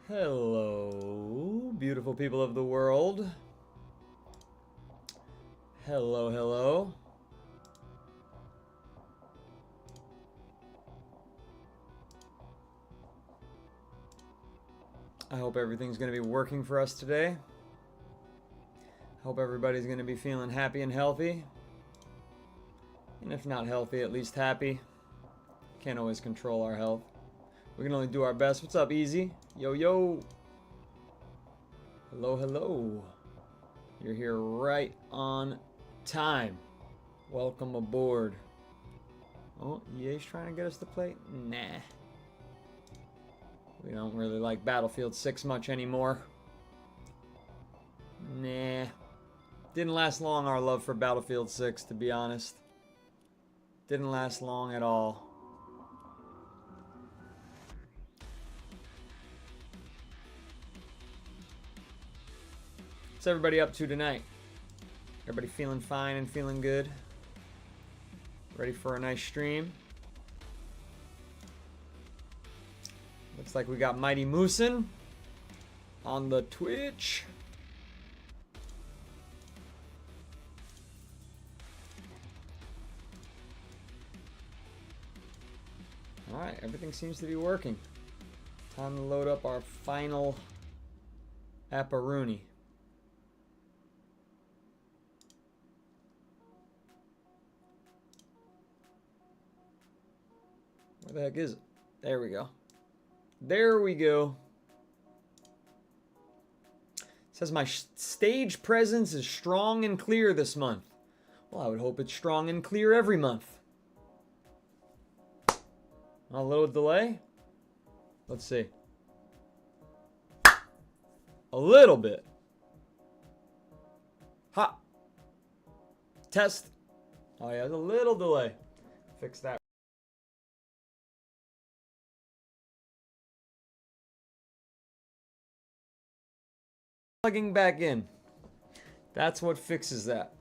Hello, beautiful people of the world. Hello, hello. I hope everything's going to be working for us today. Hope everybody's going to be feeling happy and healthy. And if not healthy, at least happy. Can't always control our health. We can only do our best. What's up, Easy? Yo, yo. Hello, hello. You're here right on time. Welcome aboard. Oh, EA's trying to get us to play? Nah. We don't really like Battlefield 6 much anymore. Nah. Didn't last long, our love for Battlefield 6, to be honest. Didn't last long at all. What's everybody up to tonight? Everybody feeling fine and feeling good? Ready for a nice stream? Looks like we got Mighty Moosin on the Twitch. Alright, everything seems to be working. Time to load up our final apparoonie. Where the heck is it? There we go. There we go. It says my stage presence is strong and clear this month. Well, I would hope it's strong and clear every month. A little delay. Let's see. A little bit. Ha. Test. Oh yeah, there's a little delay. Fix that. Plugging back in. That's what fixes that.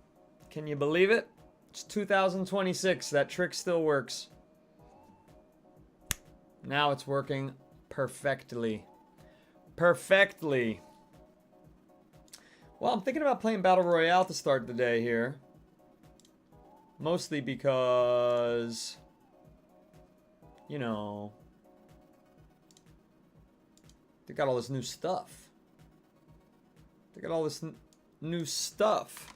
Can you believe it? It's 2026. That trick still works. Now it's working perfectly. Perfectly. Well, I'm thinking about playing Battle Royale to start the day here. Mostly because, you know, they got all this new stuff. They got all this new stuff.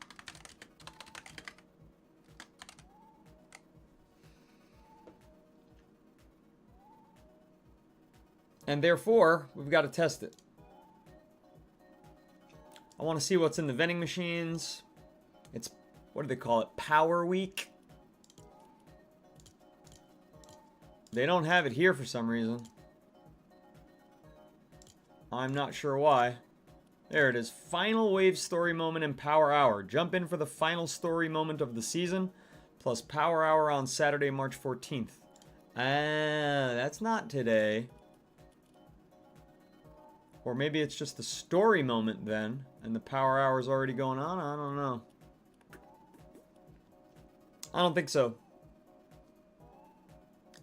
And therefore, we've got to test it. I want to see what's in the vending machines. It's, what do they call it? Power Week. They don't have it here for some reason. I'm not sure why. There it is. Final wave story moment and power hour. Jump in for the final story moment of the season, plus power hour on Saturday, March 14th. That's not today. Or maybe it's just the story moment then, and the power hour is already going on. I don't know. I don't think so.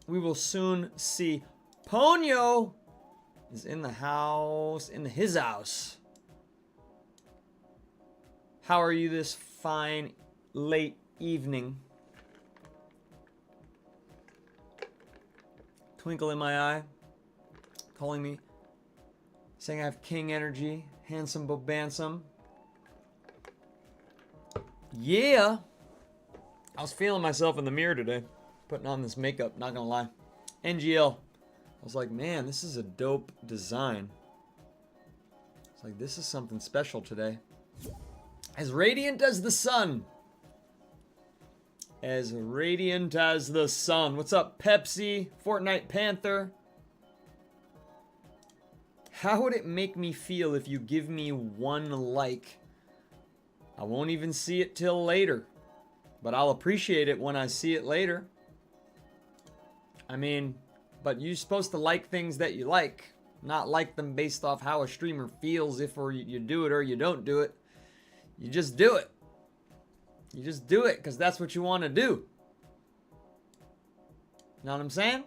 We will soon see. Ponyo is in the house, in his house. How are you this fine late evening? Twinkle in my eye, calling me, saying I have king energy, handsome bobansome. Yeah. I was feeling myself in the mirror today, putting on this makeup, not gonna lie. NGL. I was like, man, this is a dope design. It's like, this is something special today. As radiant as the sun. As radiant as the sun. What's up, Pepsi? Fortnite Panther? How would it make me feel if you give me one like? I won't even see it till later. But I'll appreciate it when I see it later. I mean, but you're supposed to like things that you like. Not like them based off how a streamer feels if or you do it or you don't do it. You just do it. You just do it because that's what you want to do. Know what I'm saying?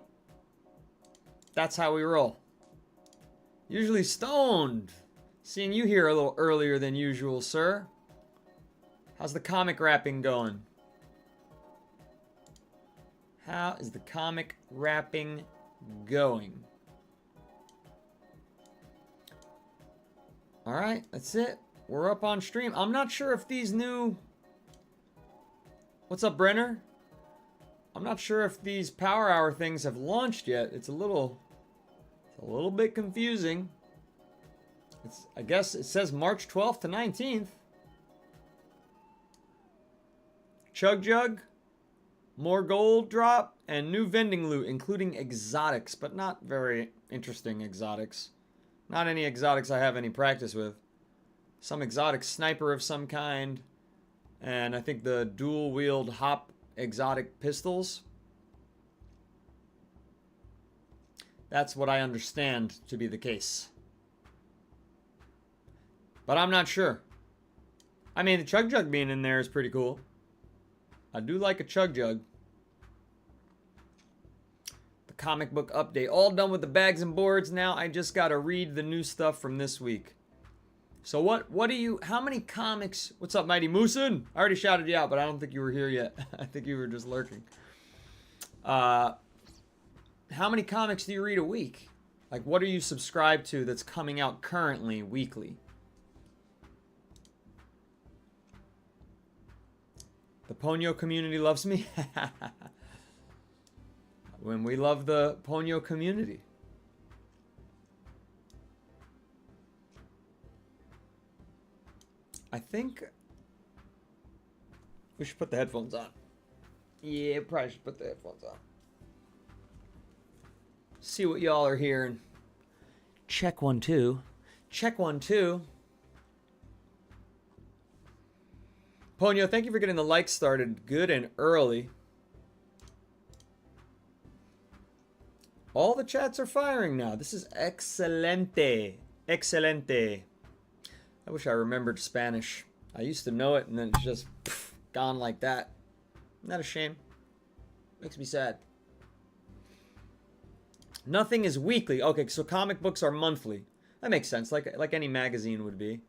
That's how we roll. Usually stoned. Seeing you here a little earlier than usual, sir. How's the comic wrapping going? How is the comic wrapping going? Alright, that's it. We're up on stream. I'm not sure if these new... What's up, Brenner? I'm not sure if these Power Hour things have launched yet. It's a little bit confusing. I guess it says March 12th to 19th. Chug Jug, more gold drop, and new vending loot, including exotics, but not very interesting exotics. Not any exotics I have any practice with. Some exotic sniper of some kind, and I think the dual-wield hop exotic pistols. That's what I understand to be the case. But I'm not sure. I mean, the Chug Jug being in there is pretty cool. I do like a Chug Jug. The comic book update. All done with the bags and boards. Now I just got to read the new stuff from this week. So what do you... How many comics... What's up, Mighty Moosin? I already shouted you out, but I don't think you were here yet. I think you were just lurking. How many comics do you read a week? Like, what are you subscribed to that's coming out currently, weekly? The Ponyo community loves me. When we love the Ponyo community. I think we should put the headphones on. Yeah, probably should put the headphones on. See what y'all are hearing. Check 1 2. Check 1 2. Ponyo, thank you for getting the likes started good and early. All the chats are firing now. This is excelente. Excelente. I wish I remembered Spanish. I used to know it and then it's just gone like that. Isn't that a shame? Makes me sad. Nothing is weekly. Okay, so comic books are monthly. That makes sense, like any magazine would be.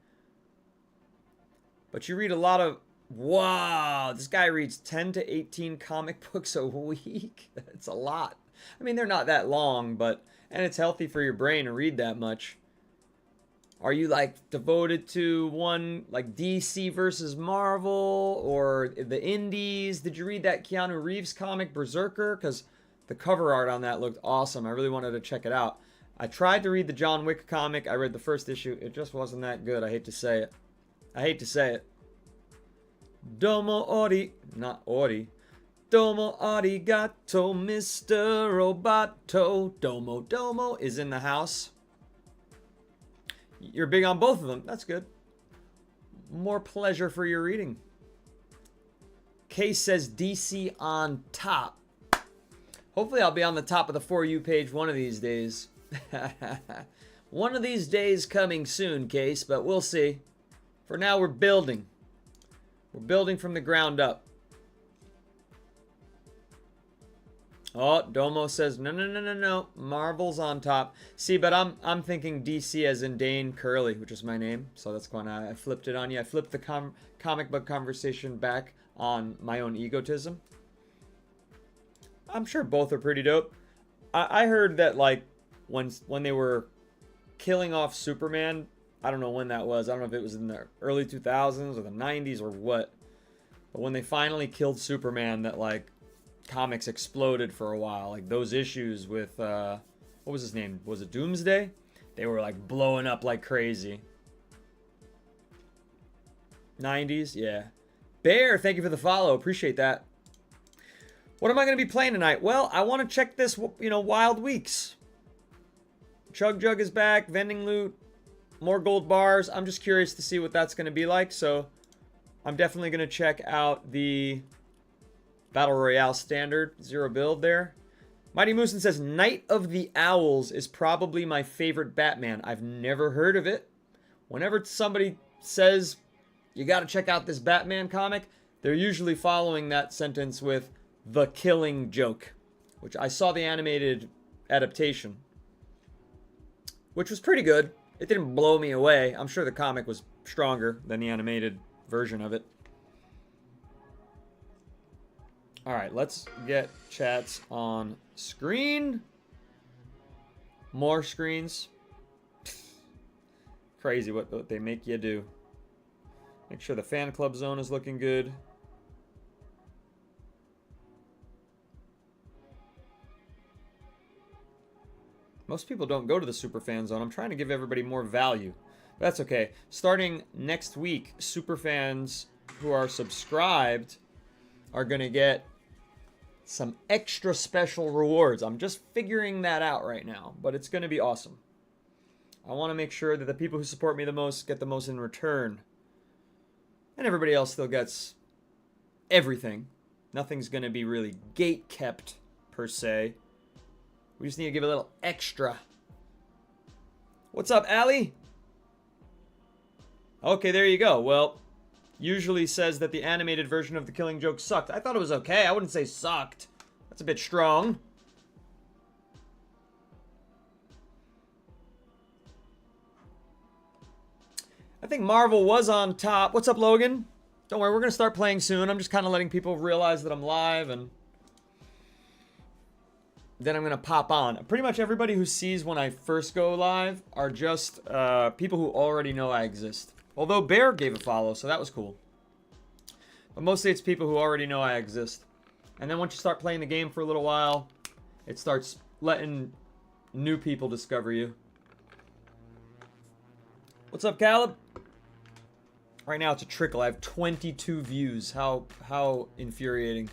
But you read a lot of... Wow, this guy reads 10 to 18 comic books a week. That's a lot. I mean, they're not that long, but... And it's healthy for your brain to read that much. Are you, like, devoted to one, like, DC versus Marvel? Or the Indies? Did you read that Keanu Reeves comic, Berserker? Because the cover art on that looked awesome. I really wanted to check it out. I tried to read the John Wick comic. I read the first issue. It just wasn't that good. I hate to say it. I hate to say it. Domo ori, not ori. Domo arigato, Mr. Roboto. Domo Domo is in the house. You're big on both of them. That's good. More pleasure for your reading. Case says DC on top. Hopefully I'll be on the top of the For You page one of these days. One of these days coming soon, Case, but we'll see. For now, we're building. We're building from the ground up. Oh, Domo says, no. Marvel's on top. See, but I'm thinking DC as in Dane Curley, which is my name. So that's when I flipped it on you. I flipped the comic book conversation back on my own egotism. I'm sure both are pretty dope. I heard that, like, when they were killing off Superman, I don't know when that was. I don't know if it was in the early 2000s or the 90s or what. But when they finally killed Superman, that, like, comics exploded for a while. Like, those issues with, what was his name? Was it Doomsday? They were, like, blowing up like crazy. 90s? Yeah. Bear, thank you for the follow. Appreciate that. What am I going to be playing tonight? Well, I want to check this, Wild Weeks. Chug Jug is back. Vending loot. More gold bars. I'm just curious to see what that's going to be like. So I'm definitely going to check out the Battle Royale standard Zero Build there. Mighty Moosin says, Night of the Owls is probably my favorite Batman. I've never heard of it. Whenever somebody says, you got to check out this Batman comic, they're usually following that sentence with The Killing Joke, which I saw the animated adaptation. which was pretty good. It didn't blow me away. I'm sure the comic was stronger than the animated version of it. All right, let's get chats on screen. More screens. Crazy what they make you do. Make sure the fan club zone is looking good. Most people don't go to the super fan zone. I'm trying to give everybody more value. But that's okay. Starting next week, super fans who are subscribed are going to get some extra special rewards. I'm just figuring that out right now, but it's going to be awesome. I want to make sure that the people who support me the most get the most in return. And everybody else still gets everything. Nothing's going to be really gate kept per se. We just need to give a little extra. What's up, Allie? Okay, there you go. Well, usually says that the animated version of The Killing Joke sucked. I thought it was okay. I wouldn't say sucked. That's a bit strong. I think Marvel was on top. What's up, Logan? Don't worry, we're going to start playing soon. I'm just kind of letting people realize that I'm live, and then I'm going to pop on. Pretty much everybody who sees when I first go live are just people who already know I exist. Although Bear gave a follow, so that was cool. But mostly it's people who already know I exist. And then once you start playing the game for a little while, it starts letting new people discover you. What's up, Caleb? Right now it's a trickle. I have 22 views. How infuriating.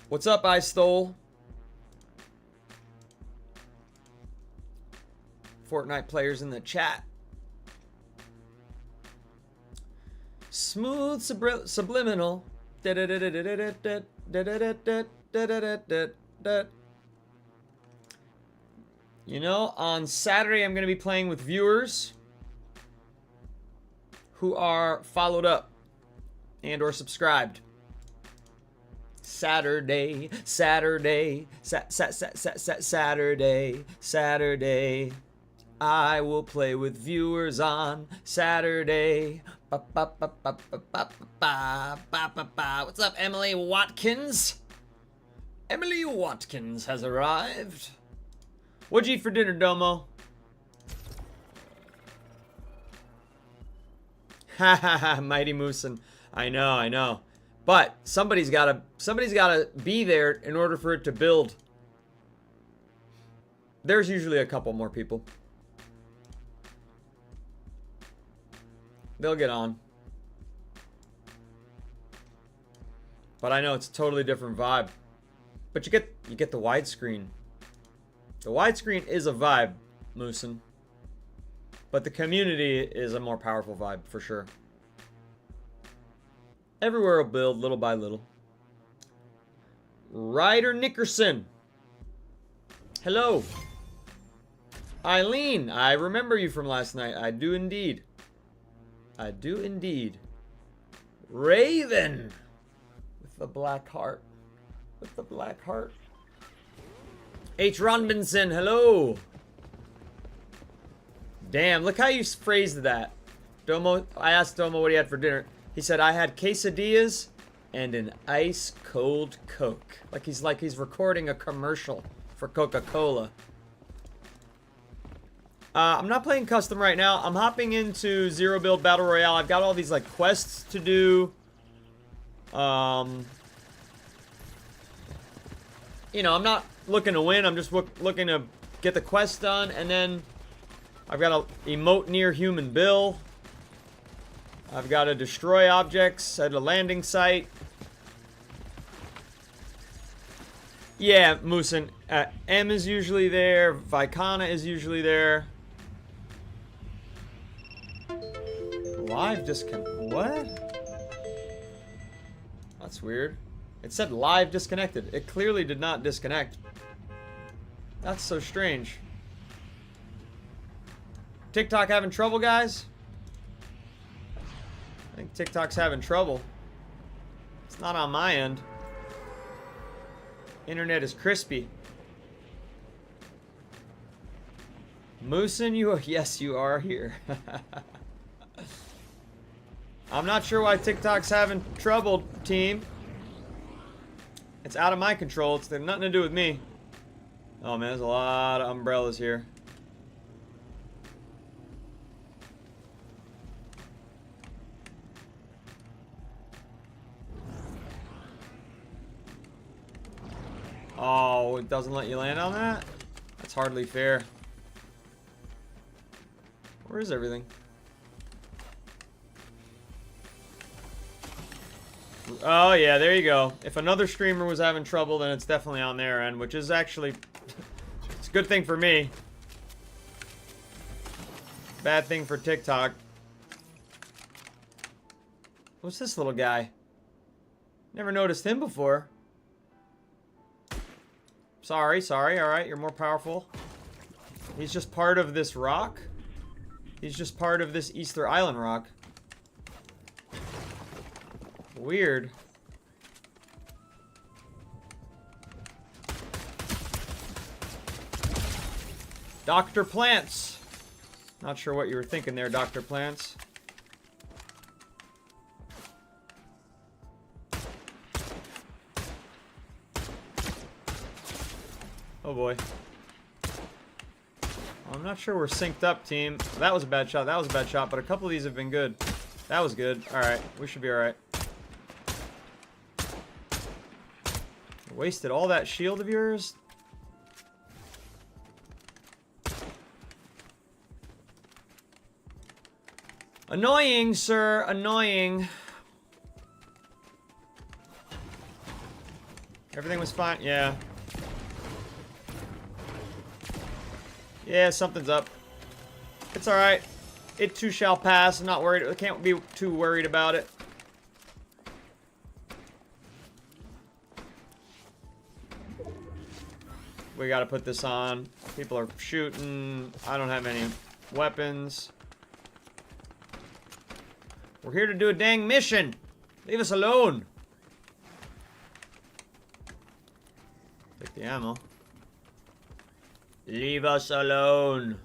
What's up, I Stole? Fortnite players in the chat. Smooth subliminal. You know, on Saturday I'm going to be playing with viewers who are followed up and or subscribed. Saturday, I will play with viewers on Saturday. What's up, Emily Watkins? Emily Watkins has arrived. What'd you eat for dinner, Domo? Ha ha ha, Mighty Moosin. I know. But somebody's gotta be there in order for it to build. There's usually a couple more people. They'll get on. But I know it's a totally different vibe. But you get the widescreen. The widescreen is a vibe, Moosin. But the community is a more powerful vibe for sure. Everywhere will build little by little. Ryder Nickerson. Hello. Eileen, I remember you from last night. I do indeed. Raven. With the black heart. H. Ronbinson, hello. Damn, look how you phrased that. Domo, I asked Domo what he had for dinner. He said, I had quesadillas and an ice cold Coke. Like he's recording a commercial for Coca-Cola. I'm not playing custom right now. I'm hopping into Zero Build Battle Royale. I've got all these like quests to do. You know, I'm not looking to win. I'm just looking to get the quest done. And then I've got to emote near human Bill. I've got to destroy objects at a landing site. Yeah, Moosin. M is usually there. Vicana is usually there. Live disconnect. What? That's weird. It said live disconnected. It clearly did not disconnect. That's so strange. TikTok having trouble, guys? I think TikTok's having trouble. It's not on my end. Internet is crispy. Moosin, you are, yes, you are here. I'm not sure why TikTok's having trouble, team. It's out of my control. It's nothing to do with me. Oh man, there's a lot of umbrellas here. Oh, it doesn't let you land on that? That's hardly fair. Where is everything? Oh yeah, there you go. If another streamer was having trouble, then it's definitely on their end, which is actually it's a good thing for me. Bad thing for TikTok. What's this little guy? Never noticed him before. Sorry, alright, you're more powerful. He's just part of this rock? He's just part of this Easter Island rock. Weird. Dr. Plants. Not sure what you were thinking there, Dr. Plants. Oh boy. I'm not sure we're synced up, team. That was a bad shot. That was a bad shot, but a couple of these have been good. That was good. Alright, we should be alright. Wasted all that shield of yours? Annoying, sir. Annoying. Everything was fine. Yeah. Yeah, something's up. It's alright. It too shall pass. I'm not worried. I can't be too worried about it. We gotta put this on. People are shooting. I don't have any weapons. We're here to do a dang mission. Leave us alone. Take the ammo. Leave us alone.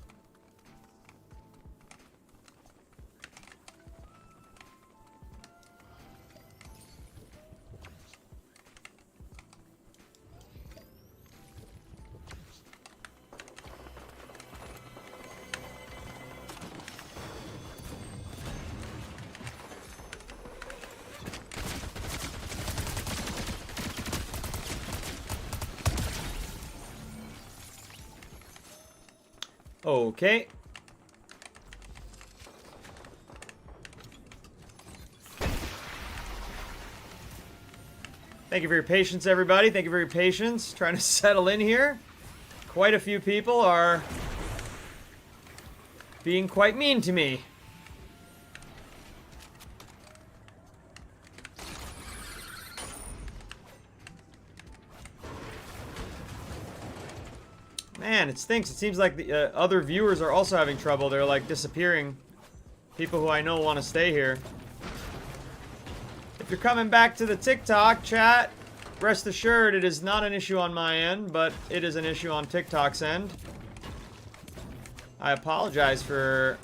Okay. Thank you for your patience, everybody. Thank you for your patience. Trying to settle in here. Quite a few people are being quite mean to me. Man, it stinks. It seems like the other viewers are also having trouble. They're like disappearing. People who I know want to stay here. If you're coming back to the TikTok chat, rest assured it is not an issue on my end, but it is an issue on TikTok's end. I apologize for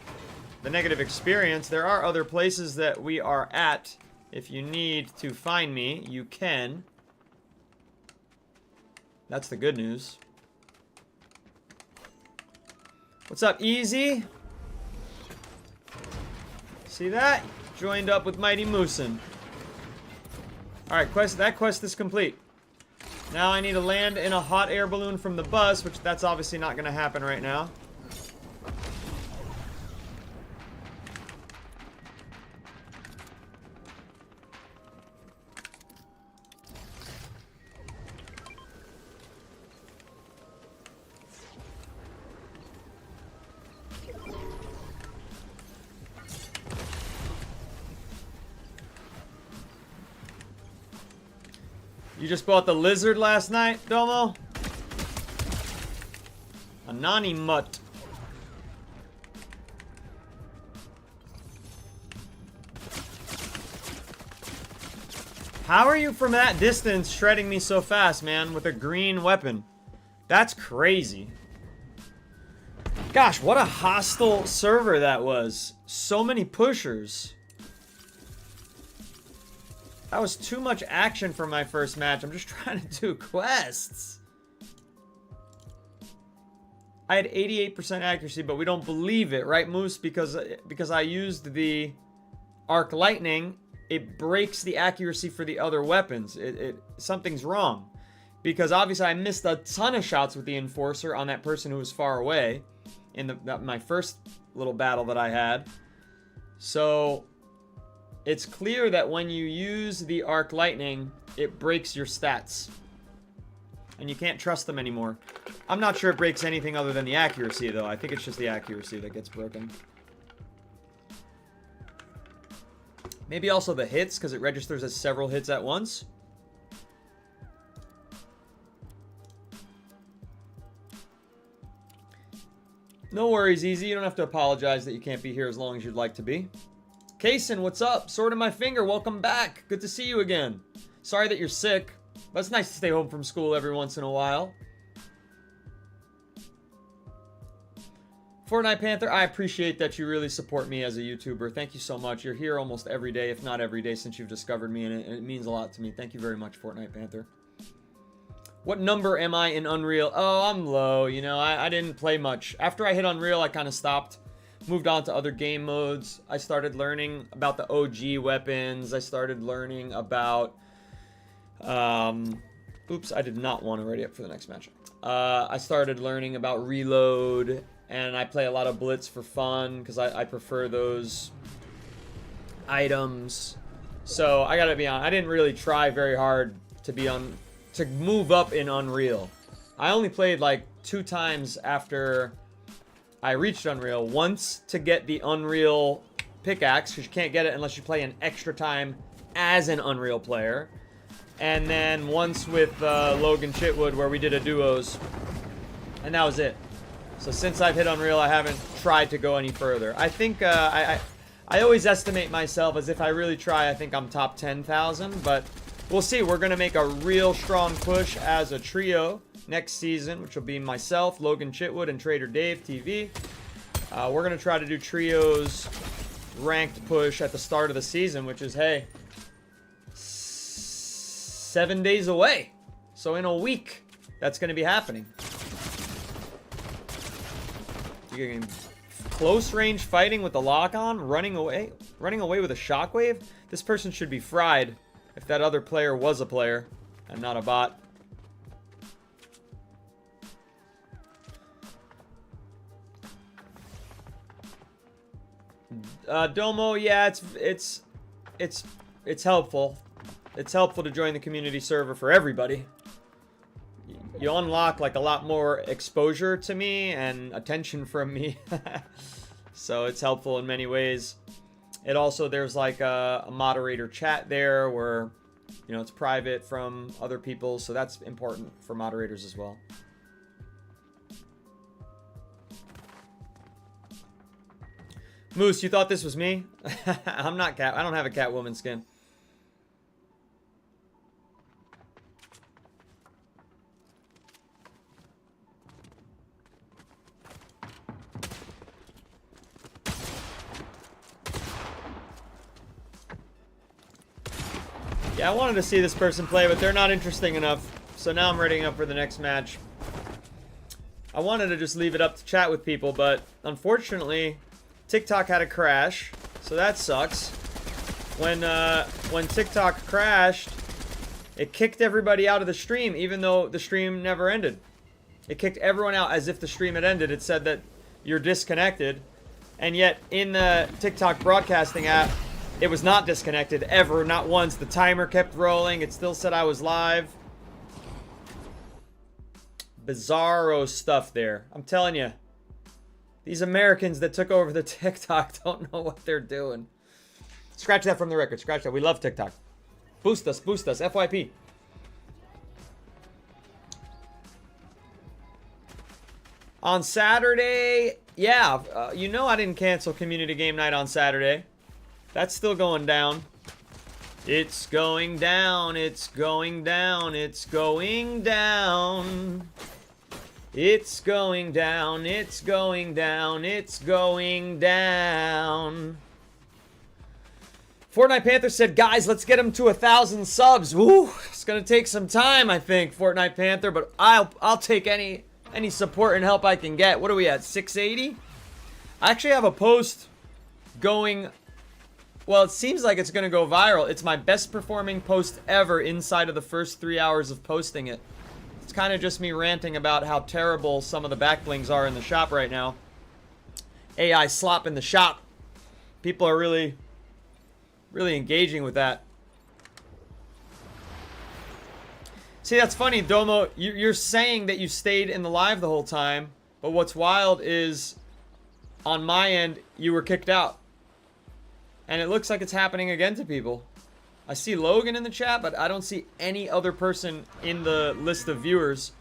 the negative experience. There are other places that we are at. If you need to find me, you can. That's the good news. What's up, Easy? See that? Joined up with Mighty Moosin. Alright, that quest is complete. Now I need to land in a hot air balloon from the bus, which that's obviously not going to happen right now. You just bought the lizard last night, Domo? A nani mutt. How are you from that distance shredding me so fast, man, with a green weapon? That's crazy. Gosh, what a hostile server that was. So many pushers. That was too much action for my first match. I'm just trying to do quests. I had 88% accuracy, but we don't believe it, right, Moose? Because I used the arc lightning, it breaks the accuracy for the other weapons. Something's wrong. Because obviously I missed a ton of shots with the enforcer on that person who was far away in my first little battle that I had. So it's clear that when you use the arc lightning, it breaks your stats. And you can't trust them anymore. I'm not sure it breaks anything other than the accuracy, though. I think it's just the accuracy that gets broken. Maybe also the hits, because it registers as several hits at once. No worries, Easy. You don't have to apologize that you can't be here as long as you'd like to be. Kaysen, what's up? Sword in my finger, welcome back. Good to see you again. Sorry that you're sick, but it's nice to stay home from school every once in a while. Fortnite Panther, I appreciate that you really support me as a YouTuber. Thank you so much. You're here almost every day, if not every day, since you've discovered me, and it means a lot to me. Thank you very much, Fortnite Panther. What number am I in Unreal? Oh, I'm low. You know, I didn't play much. After I hit Unreal, I kind of stopped. Moved on to other game modes. I started learning about the OG weapons. I started learning about... oops, I did not want to ready up for the next match. I started learning about reload, and I play a lot of blitz for fun, because I prefer those items. So, I gotta be honest, I didn't really try very hard to move up in Unreal. I only played like 2 times after I reached Unreal. Once to get the Unreal pickaxe, because you can't get it unless you play an extra time as an Unreal player. And then once with Logan Chitwood, where we did a duos. And that was it. So since I've hit Unreal, I haven't tried to go any further. I think I always estimate myself as if I really try, I think I'm top 10,000, but we'll see. We're going to make a real strong push as a trio next season, which will be myself, Logan Chitwood, and Trader Dave TV. We're going to try to do trios ranked push at the start of the season, which is, hey, 7 days away. So in a week, that's going to be happening. You're getting close range fighting with the lock-on, running away with a shockwave. This person should be fried if that other player was a player and not a bot. Domo, yeah, it's helpful. It's helpful to join the community server for everybody. You unlock like a lot more exposure to me and attention from me. So it's helpful in many ways. It also, there's like a moderator chat there where, you know, it's private from other people. So that's important for moderators as well. Moose, you thought this was me? I'm not cat. I don't have a Catwoman skin. Yeah, I wanted to see this person play, but they're not interesting enough. So now I'm readying up for the next match. I wanted to just leave it up to chat with people, but unfortunately, TikTok had a crash, so that sucks. When TikTok crashed, it kicked everybody out of the stream, even though the stream never ended. It kicked everyone out as if the stream had ended. It said that you're disconnected, and yet in the TikTok broadcasting app, it was not disconnected ever, not once. The timer kept rolling. It still said I was live. Bizarro stuff there. I'm telling you. These Americans that took over the TikTok don't know what they're doing. Scratch that from the record. Scratch that. We love TikTok. Boost us. Boost us. FYP. On Saturday, yeah. You know I didn't cancel community game night on Saturday. That's still going down. It's going down. It's going down. It's going down. It's going down, it's going down, it's going down. Fortnite Panther said, guys, let's get him to 1,000 subs. Woo, it's gonna take some time, I think, Fortnite Panther, but I'll take any support and help I can get. What are we at, 680? I actually have a post going, well, it seems like it's gonna go viral. It's my best performing post ever inside of the first 3 hours of posting it. It's kind of just me ranting about how terrible some of the back blings are in the shop right now. AI slop in the shop. People are really engaging with that. See, that's funny, Domo. You're saying that you stayed in the live the whole time, but what's wild is, on my end, you were kicked out. And it looks like it's happening again to people. I see Logan in the chat, but I don't see any other person in the list of viewers.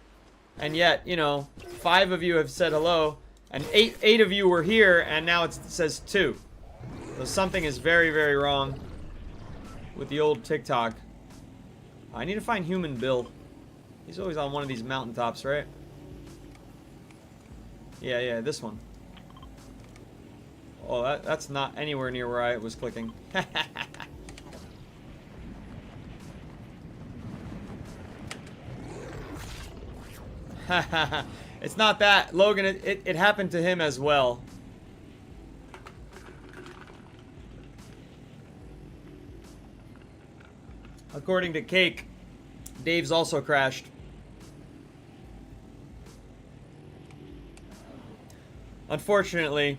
And yet, you know, 5 of you have said hello, and 8 of you were here, and now it says 2. So something is very, very wrong with the old TikTok. I need to find Human Bill. He's always on one of these mountaintops, right? Yeah, this one. Oh, that's not anywhere near where I was clicking. It's not that. Logan, it happened to him as well. According to Cake, Dave's also crashed. Unfortunately,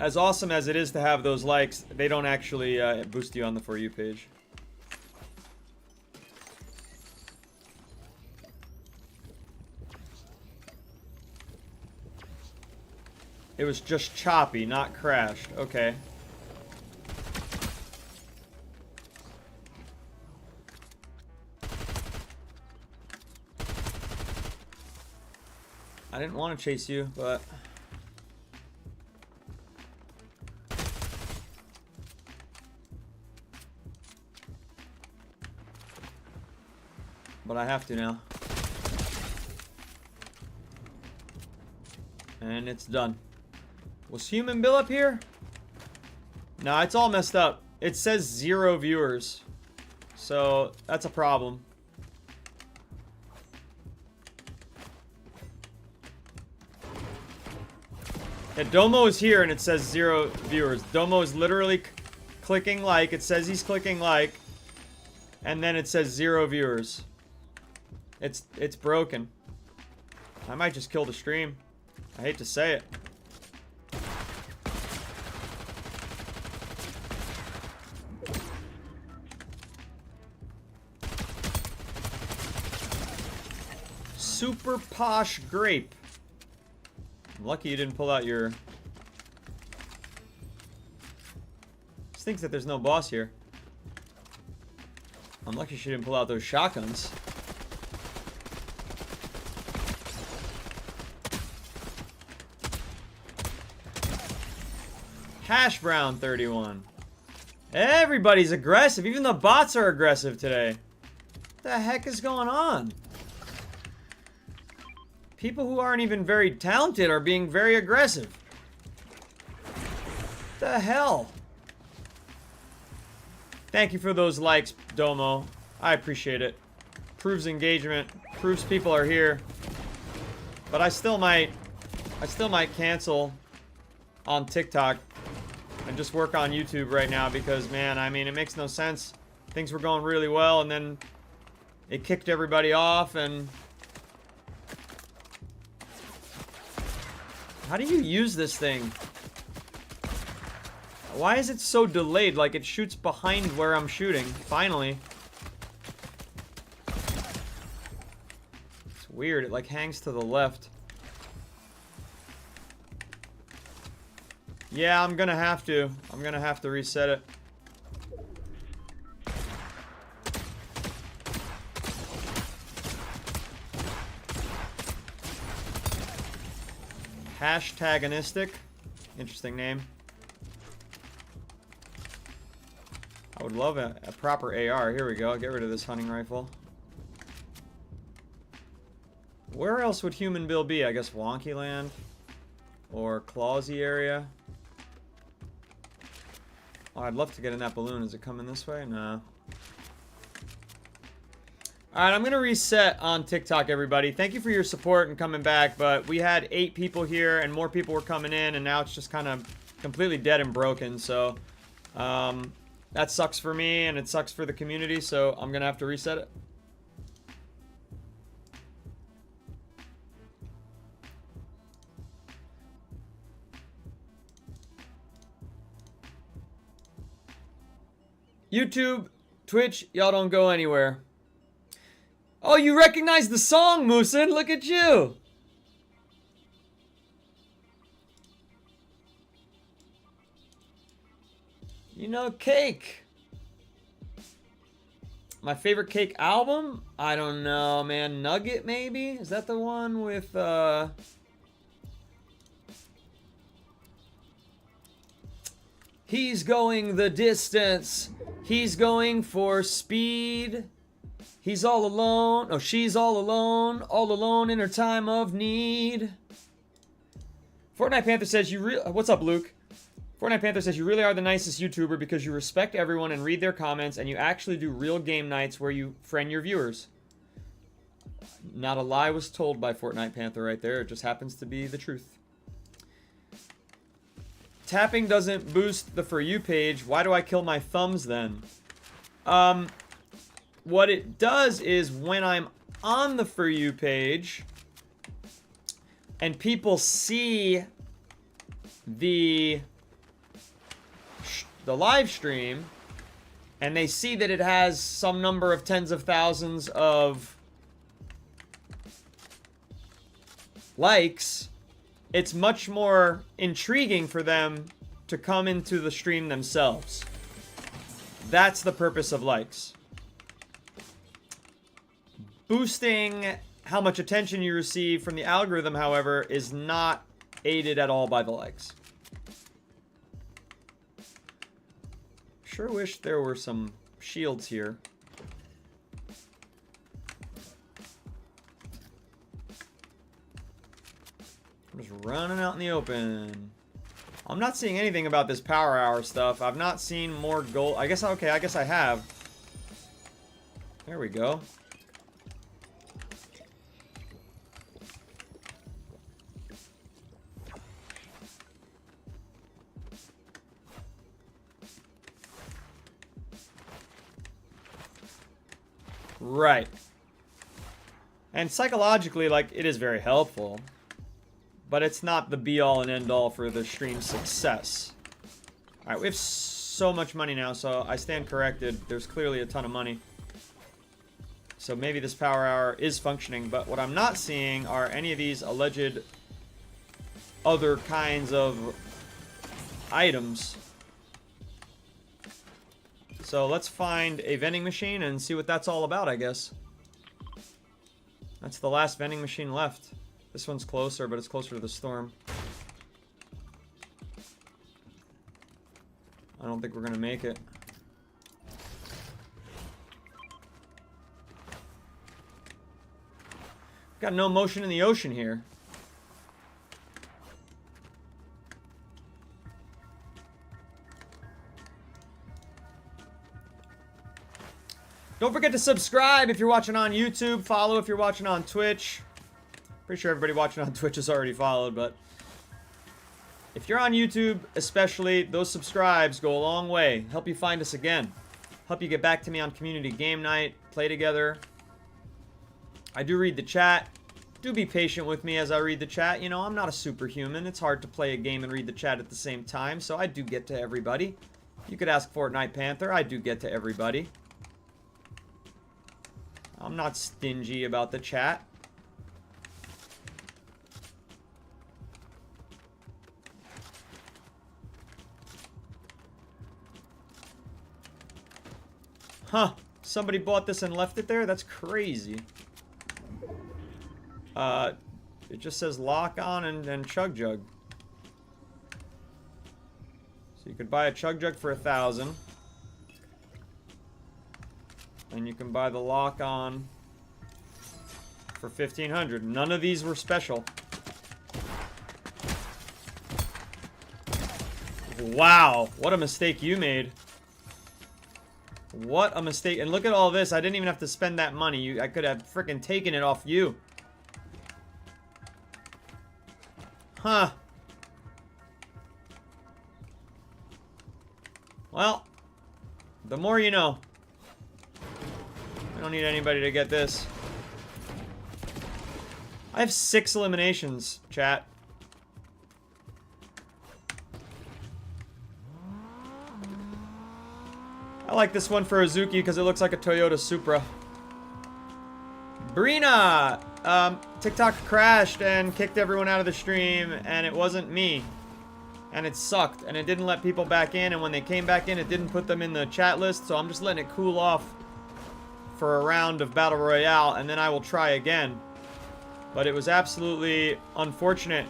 as awesome as it is to have those likes, they don't actually boost you on the For You page. It was just choppy, not crashed. Okay. I didn't want to chase you, but... but I have to now. And it's done. Was Human Bill up here? No, it's all messed up. It says 0 viewers. So, that's a problem. Yeah, Domo is here and it says 0 viewers. Domo is literally clicking like. It says he's clicking like. And then it says 0 viewers. It's broken. I might just kill the stream. I hate to say it. Super posh grape. I'm lucky you didn't pull out your... Just thinks that there's no boss here. I'm lucky she didn't pull out those shotguns. Hash Brown 31. Everybody's aggressive. Even the bots are aggressive today. What the heck is going on? People who aren't even very talented are being very aggressive. What the hell? Thank you for those likes, Domo. I appreciate it. Proves engagement. Proves people are here. But I still might cancel on TikTok and just work on YouTube right now because, man, I mean, it makes no sense. Things were going really well and then it kicked everybody off. And how do you use this thing? Why is it so delayed? Like it shoots behind where I'm shooting. Finally. It's weird. It like hangs to the left. Yeah, I'm gonna have to. I'm gonna have to reset it. Hashtagonistic. Interesting name. I would love a proper AR. Here we go. Get rid of this hunting rifle. Where else would Human Bill be? I guess Wonky Land or Clausy area. Oh, I'd love to get in that balloon. Is it coming this way? No. Alright, I'm going to reset on TikTok, everybody. Thank you for your support and coming back, but we had 8 people here and more people were coming in, and now it's just kind of completely dead and broken, so that sucks for me and it sucks for the community, so I'm going to have to reset it. YouTube, Twitch, y'all don't go anywhere. Oh, you recognize the song, Moosin. Look at you. You know Cake. My favorite Cake album? I don't know, man. Nugget, maybe? Is that the one with, He's going the distance. He's going for speed. He's all alone. Oh, she's all alone in her time of need. Fortnite Panther says what's up, Luke? Fortnite Panther says you really are the nicest YouTuber because you respect everyone and read their comments, and you actually do real game nights where you friend your viewers. Not a lie was told by Fortnite Panther right there. It just happens to be the truth. Tapping doesn't boost the For You page. Why do I kill my thumbs then? What it does is when I'm on the For You page and people see the live stream and they see that it has some number of tens of thousands of likes, it's much more intriguing for them to come into the stream themselves. That's the purpose of likes. Boosting how much attention you receive from the algorithm, however, is not aided at all by the likes. Sure wish there were some shields here. I'm just running out in the open. I'm not seeing anything about this power hour stuff. I've not seen more gold. I guess, okay, I guess I have. There we go. Right. And psychologically, like, it is very helpful. But it's not the be-all and end-all for the stream's success. Alright, we have so much money now, so I stand corrected. There's clearly a ton of money. So maybe this power hour is functioning, but what I'm not seeing are any of these alleged other kinds of items. So let's find a vending machine and see what that's all about, I guess. That's the last vending machine left. This one's closer, but it's closer to the storm. I don't think we're gonna make it. Got no motion in the ocean here. Don't forget to subscribe if you're watching on YouTube. Follow if you're watching on Twitch. Pretty sure everybody watching on Twitch is already followed, but if you're on YouTube, especially, those subscribes go a long way. Help you find us again. Help you get back to me on community game night. Play together. I do read the chat. Do be patient with me as I read the chat. You know, I'm not a superhuman. It's hard to play a game and read the chat at the same time, so I do get to everybody. You could ask Fortnite Panther. I do get to everybody. I'm not stingy about the chat. Huh. Somebody bought this and left it there? That's crazy. It just says lock on and chug jug. So you could buy a chug jug for 1,000. And you can buy the lock on for 1,500. None of these were special. Wow, what a mistake you made. What a mistake. And look at all this. I didn't even have to spend that money. I could have freaking taken it off you. Huh. Well, the more you know. I don't need anybody to get this. I have 6 eliminations, chat. I like this one for Azuki because it looks like a Toyota Supra. Brina! TikTok crashed and kicked everyone out of the stream, and it wasn't me. And it sucked, and it didn't let people back in, and when they came back in, it didn't put them in the chat list, so I'm just letting it cool off for a round of Battle Royale, and then I will try again. But it was absolutely unfortunate.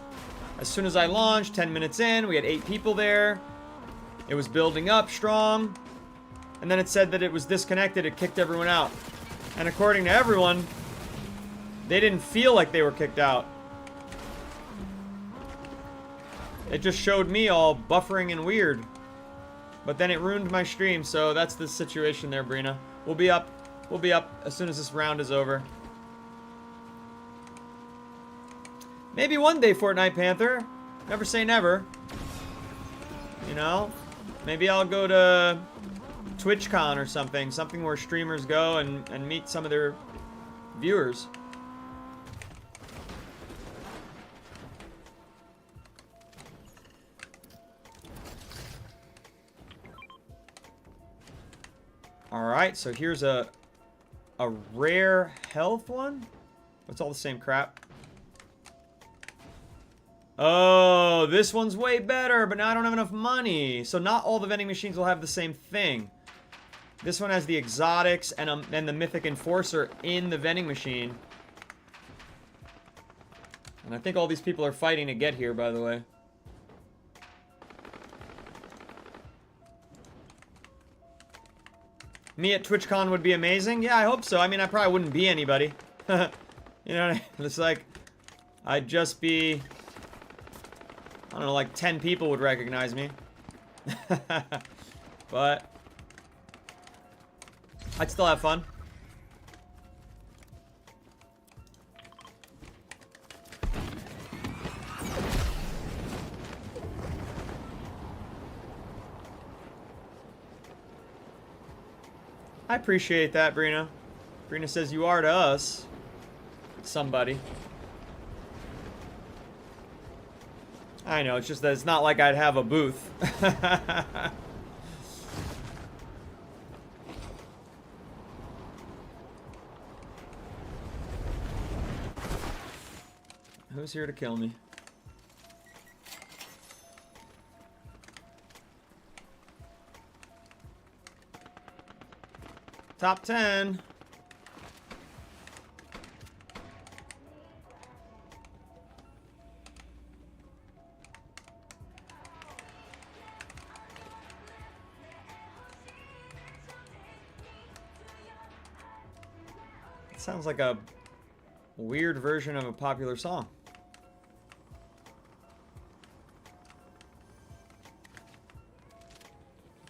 As soon as I launched, 10 minutes in, we had 8 people there. It was building up strong. And then it said that it was disconnected. It kicked everyone out. And according to everyone, they didn't feel like they were kicked out. It just showed me all buffering and weird. But then it ruined my stream, so that's the situation there, Brina. We'll be up. We'll be up as soon as this round is over. Maybe one day, Fortnite Panther. Never say never. You know? Maybe I'll go to TwitchCon or something. Something where streamers go and meet some of their viewers. Alright, so here's a rare health one. It's all the same crap. Oh, this one's way better, but now I don't have enough money. So not all the vending machines will have the same thing. This one has the exotics and the mythic enforcer in the vending machine. And I think all these people are fighting to get here, by the way. Me at TwitchCon would be amazing. Yeah, I hope so. I mean, I probably wouldn't be anybody. You know what I mean? It's like, I'd just be, I don't know, like 10 people would recognize me. But I'd still have fun. I appreciate that, Brina. Brina says you are to us. Somebody. I know, it's just that it's not like I'd have a booth. Who's here to kill me? Top 10. It sounds like a weird version of a popular song.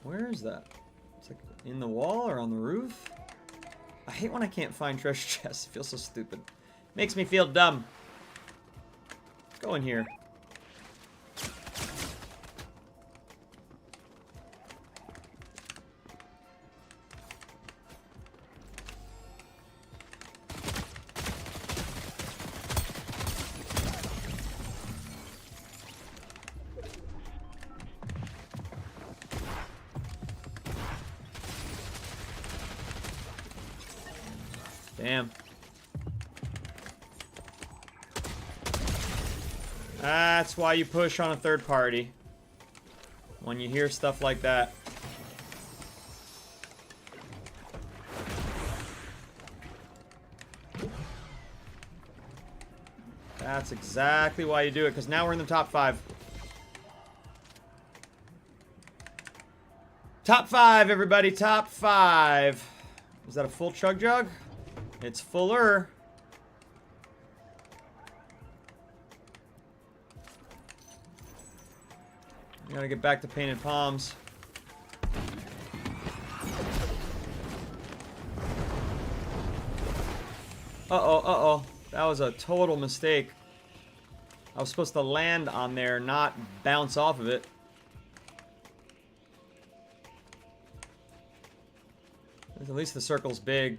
Where is that? It's like in the wall or on the roof? I hate when I can't find treasure chests. It feels so stupid. Makes me feel dumb. Go in here. Damn. That's why you push on a third party. When you hear stuff like that. That's exactly why you do it, because now we're in the top 5. Top 5, everybody. Top 5. Is that a full chug jug? It's fuller. Gotta get back to painted palms. Uh-oh, uh-oh. That was a total mistake. I was supposed to land on there, not bounce off of it. At least the circle's big.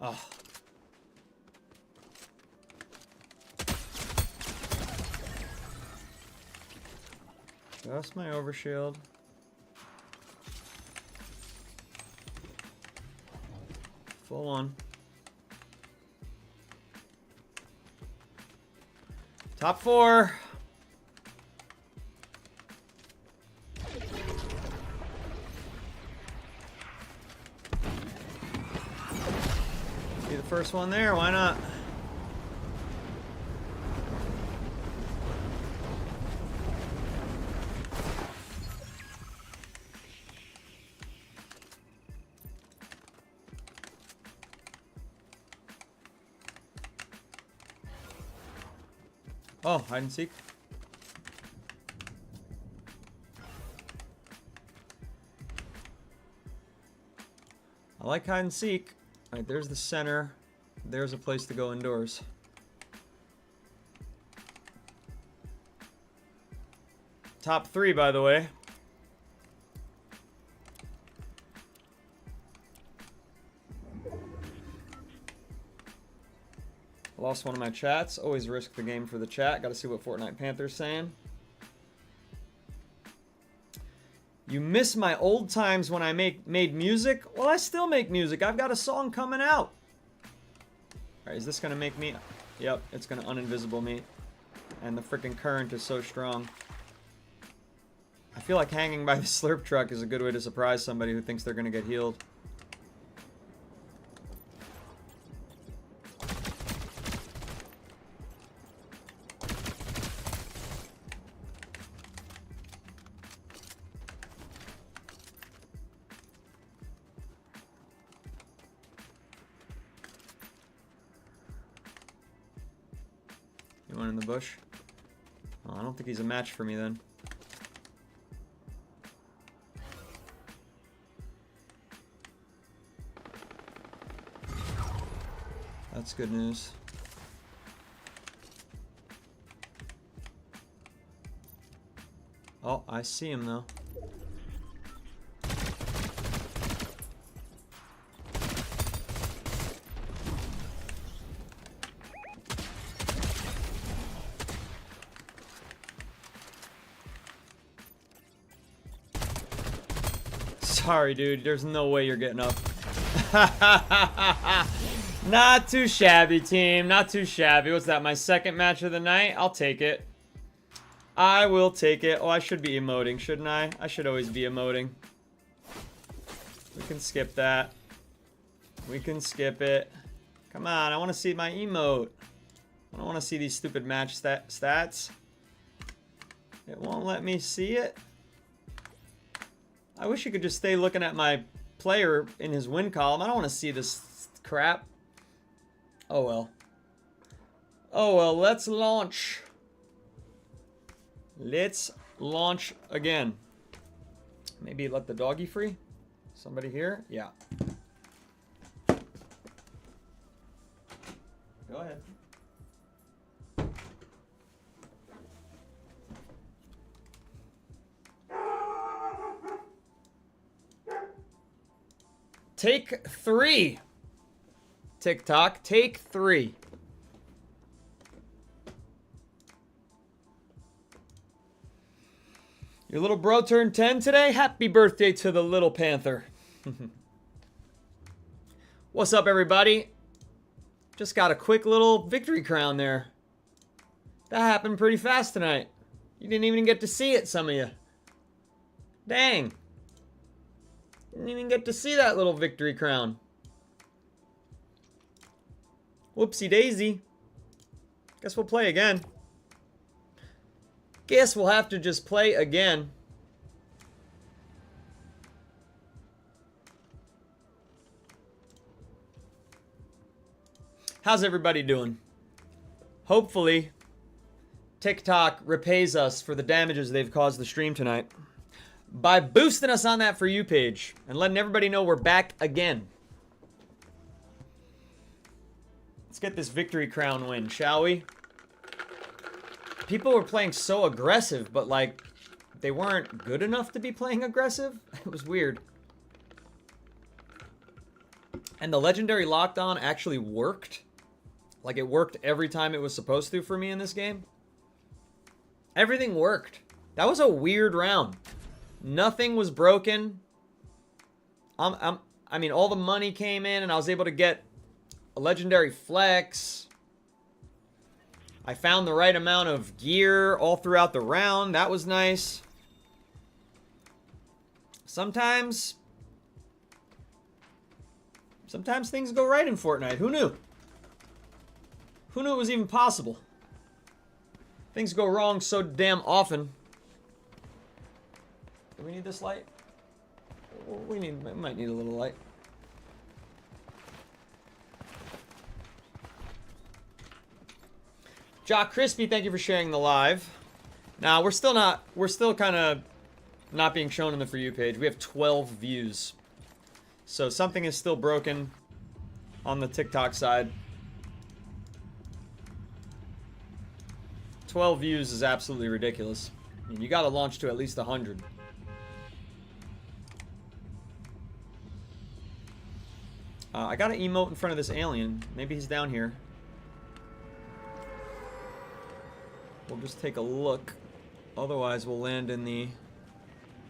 Oh. That's my overshield. Full on. Top 4. Be the first one there, why not? Oh, hide and seek. I like hide and seek. Alright, there's the center. There's a place to go indoors. Top 3, by the way. Lost one of my chats. Always risk the game for the chat. Gotta see what Fortnite Panther's saying. You miss my old times when I made music? Well, I still make music. I've got a song coming out. Alright, is this gonna make me... Yep, it's gonna uninvisible me. And the freaking current is so strong. I feel like hanging by the slurp truck is a good way to surprise somebody who thinks they're gonna get healed. In the bush. Oh, I don't think he's a match for me then. That's good news. Oh, I see him though. Sorry, dude. There's no way you're getting up. Not too shabby, team. Not too shabby. What's that? My second match of the night? I'll take it. I will take it. Oh, I should be emoting, shouldn't I? I should always be emoting. We can skip that. We can skip it. Come on. I want to see my emote. I don't want to see these stupid match stats. It won't let me see it. I wish you could just stay looking at my player in his win column. I don't want to see this crap. Oh well. Oh well, let's launch. Let's launch again. Maybe let the doggy free? Somebody here? Yeah. Go ahead. Take 3. TikTok, take 3. Your little bro turned 10 today? Happy birthday to the little panther. What's up, everybody? Just got a quick little victory crown there. That happened pretty fast tonight. You didn't even get to see it, some of you. Dang. Didn't even get to see that little victory crown. Whoopsie daisy. Guess we'll play again. Guess we'll have to just play again. How's everybody doing? Hopefully, TikTok repays us for the damages they've caused the stream tonight by boosting us on that For You page and letting everybody know we're back again. Let's get this victory crown win, shall we? People were playing so aggressive, but like, they weren't good enough to be playing aggressive. It was weird. And the legendary lockdown actually worked. Like, it worked every time it was supposed to for me in this game. Everything worked. That was a weird round. Nothing was broken. I mean, all the money came in and I was able to get a legendary flex. I found the right amount of gear all throughout the round. That was nice. Sometimes things go right in Fortnite. Who knew? Who knew it was even possible? Things go wrong so damn often. Do we need this light? We might need a little light. Jock Crispy, thank you for sharing the live. Now, we're still kind of not being shown in the For You page. We have 12 views. So something is still broken on the TikTok side. 12 views is absolutely ridiculous. I mean, you gotta launch to at least 100. I got an emote in front of this alien. Maybe he's down here. We'll just take a look. Otherwise, we'll land in the...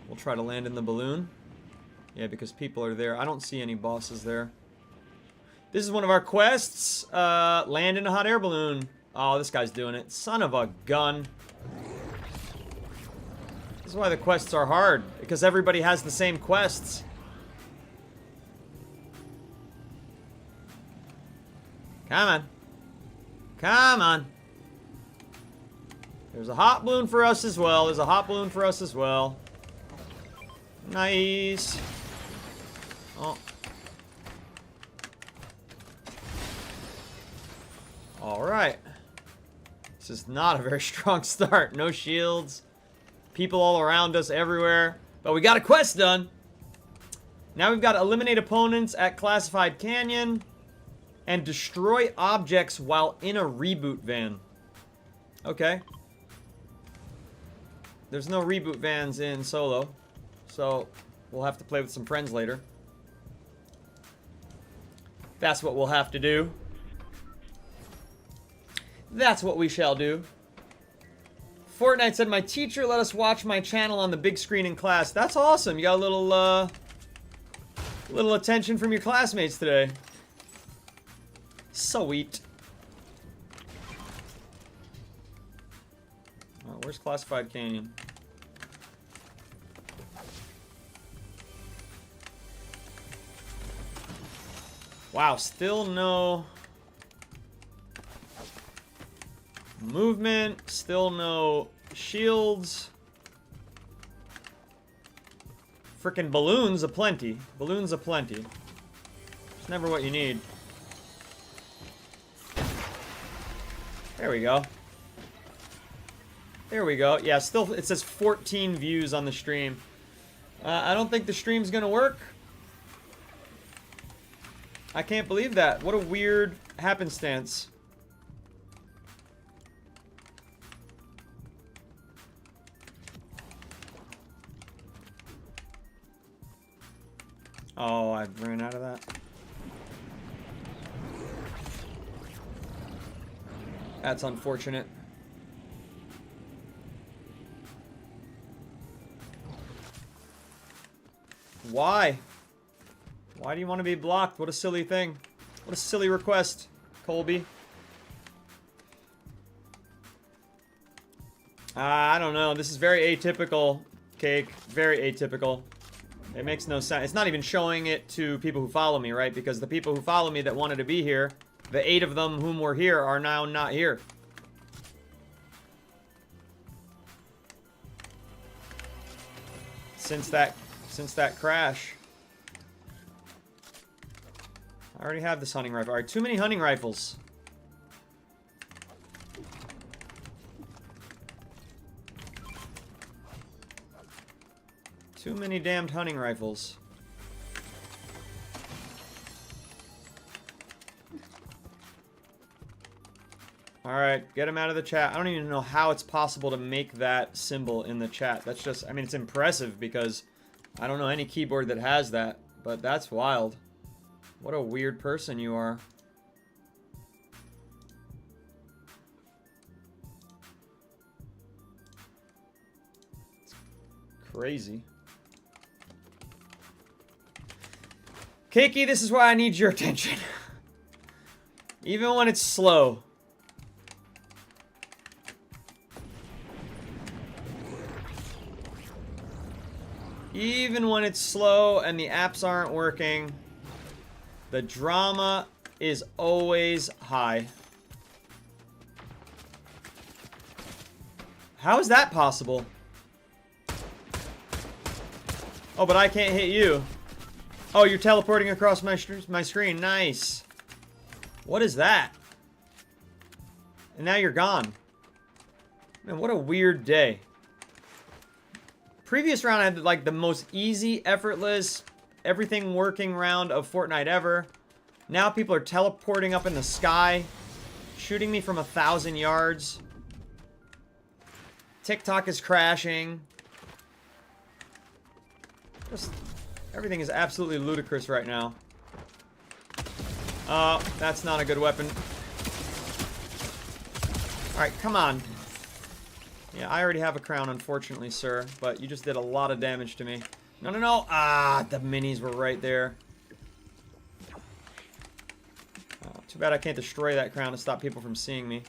We'll try to land in the balloon. Yeah, because people are there. I don't see any bosses there. This is one of our quests. Land in a hot air balloon. Oh, this guy's doing it. Son of a gun. This is why the quests are hard. Because everybody has the same quests. Come on. Come on. There's a hot balloon for us as well. There's a hot balloon for us as well. Nice. Oh. Alright. This is not a very strong start. No shields. People all around us everywhere. But we got a quest done. Now we've got to eliminate opponents at Classified Canyon. And destroy objects while in a reboot van. Okay. There's no reboot vans in solo. So, we'll have to play with some friends later. That's what we'll have to do. That's what we shall do. Fortnite said, my teacher let us watch my channel on the big screen in class. That's awesome. You got a little attention from your classmates today. Sweet. Oh, where's Classified Canyon? Wow, still no movement, still no shields. Frickin' balloons aplenty. Balloons aplenty. It's never what you need. There we go. There we go. Yeah, still, it says 14 views on the stream. I don't think the stream's gonna work. I can't believe that. What a weird happenstance. Oh, I ran out of that. That's unfortunate. Why? Why do you want to be blocked? What a silly thing. What a silly request, Colby. I don't know. This is very atypical, Cake. Very atypical. It makes no sense. It's not even showing it to people who follow me, right? Because the people who follow me that wanted to be here, the 8 of them whom were here are now not here. Since that crash. I already have this hunting rifle. Alright, too many hunting rifles. Too many damned hunting rifles. Alright, get him out of the chat. I don't even know how it's possible to make that symbol in the chat. That's just, I mean, it's impressive because I don't know any keyboard that has that, but that's wild. What a weird person you are. It's crazy. Keiki, this is why I need your attention. Even when it's slow. Even when it's slow and the apps aren't working, the drama is always high. How is that possible? Oh, but I can't hit you. Oh, you're teleporting across my screen. Nice. What is that? And now you're gone. Man, what a weird day. Previous round I had like the most easy, effortless, everything working round of Fortnite ever. Now people are teleporting up in the sky, shooting me from 1,000 yards. TikTok is crashing. Just everything is absolutely ludicrous right now. Oh, that's not a good weapon. Alright, come on. Yeah, I already have a crown, unfortunately, sir. But you just did a lot of damage to me. No, no, no. Ah, the minis were right there. Oh, too bad I can't destroy that crown to stop people from seeing me.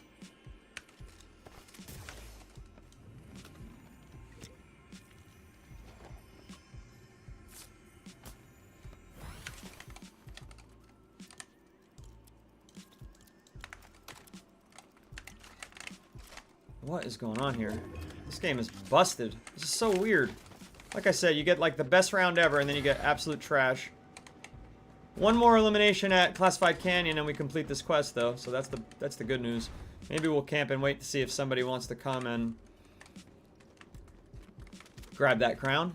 What is going on here? This game is busted. This is so weird. Like I said, you get like the best round ever and then you get absolute trash. One more elimination at Classified Canyon and we complete this quest though, so that's the good news. Maybe we'll camp and wait to see if somebody wants to come and grab that crown.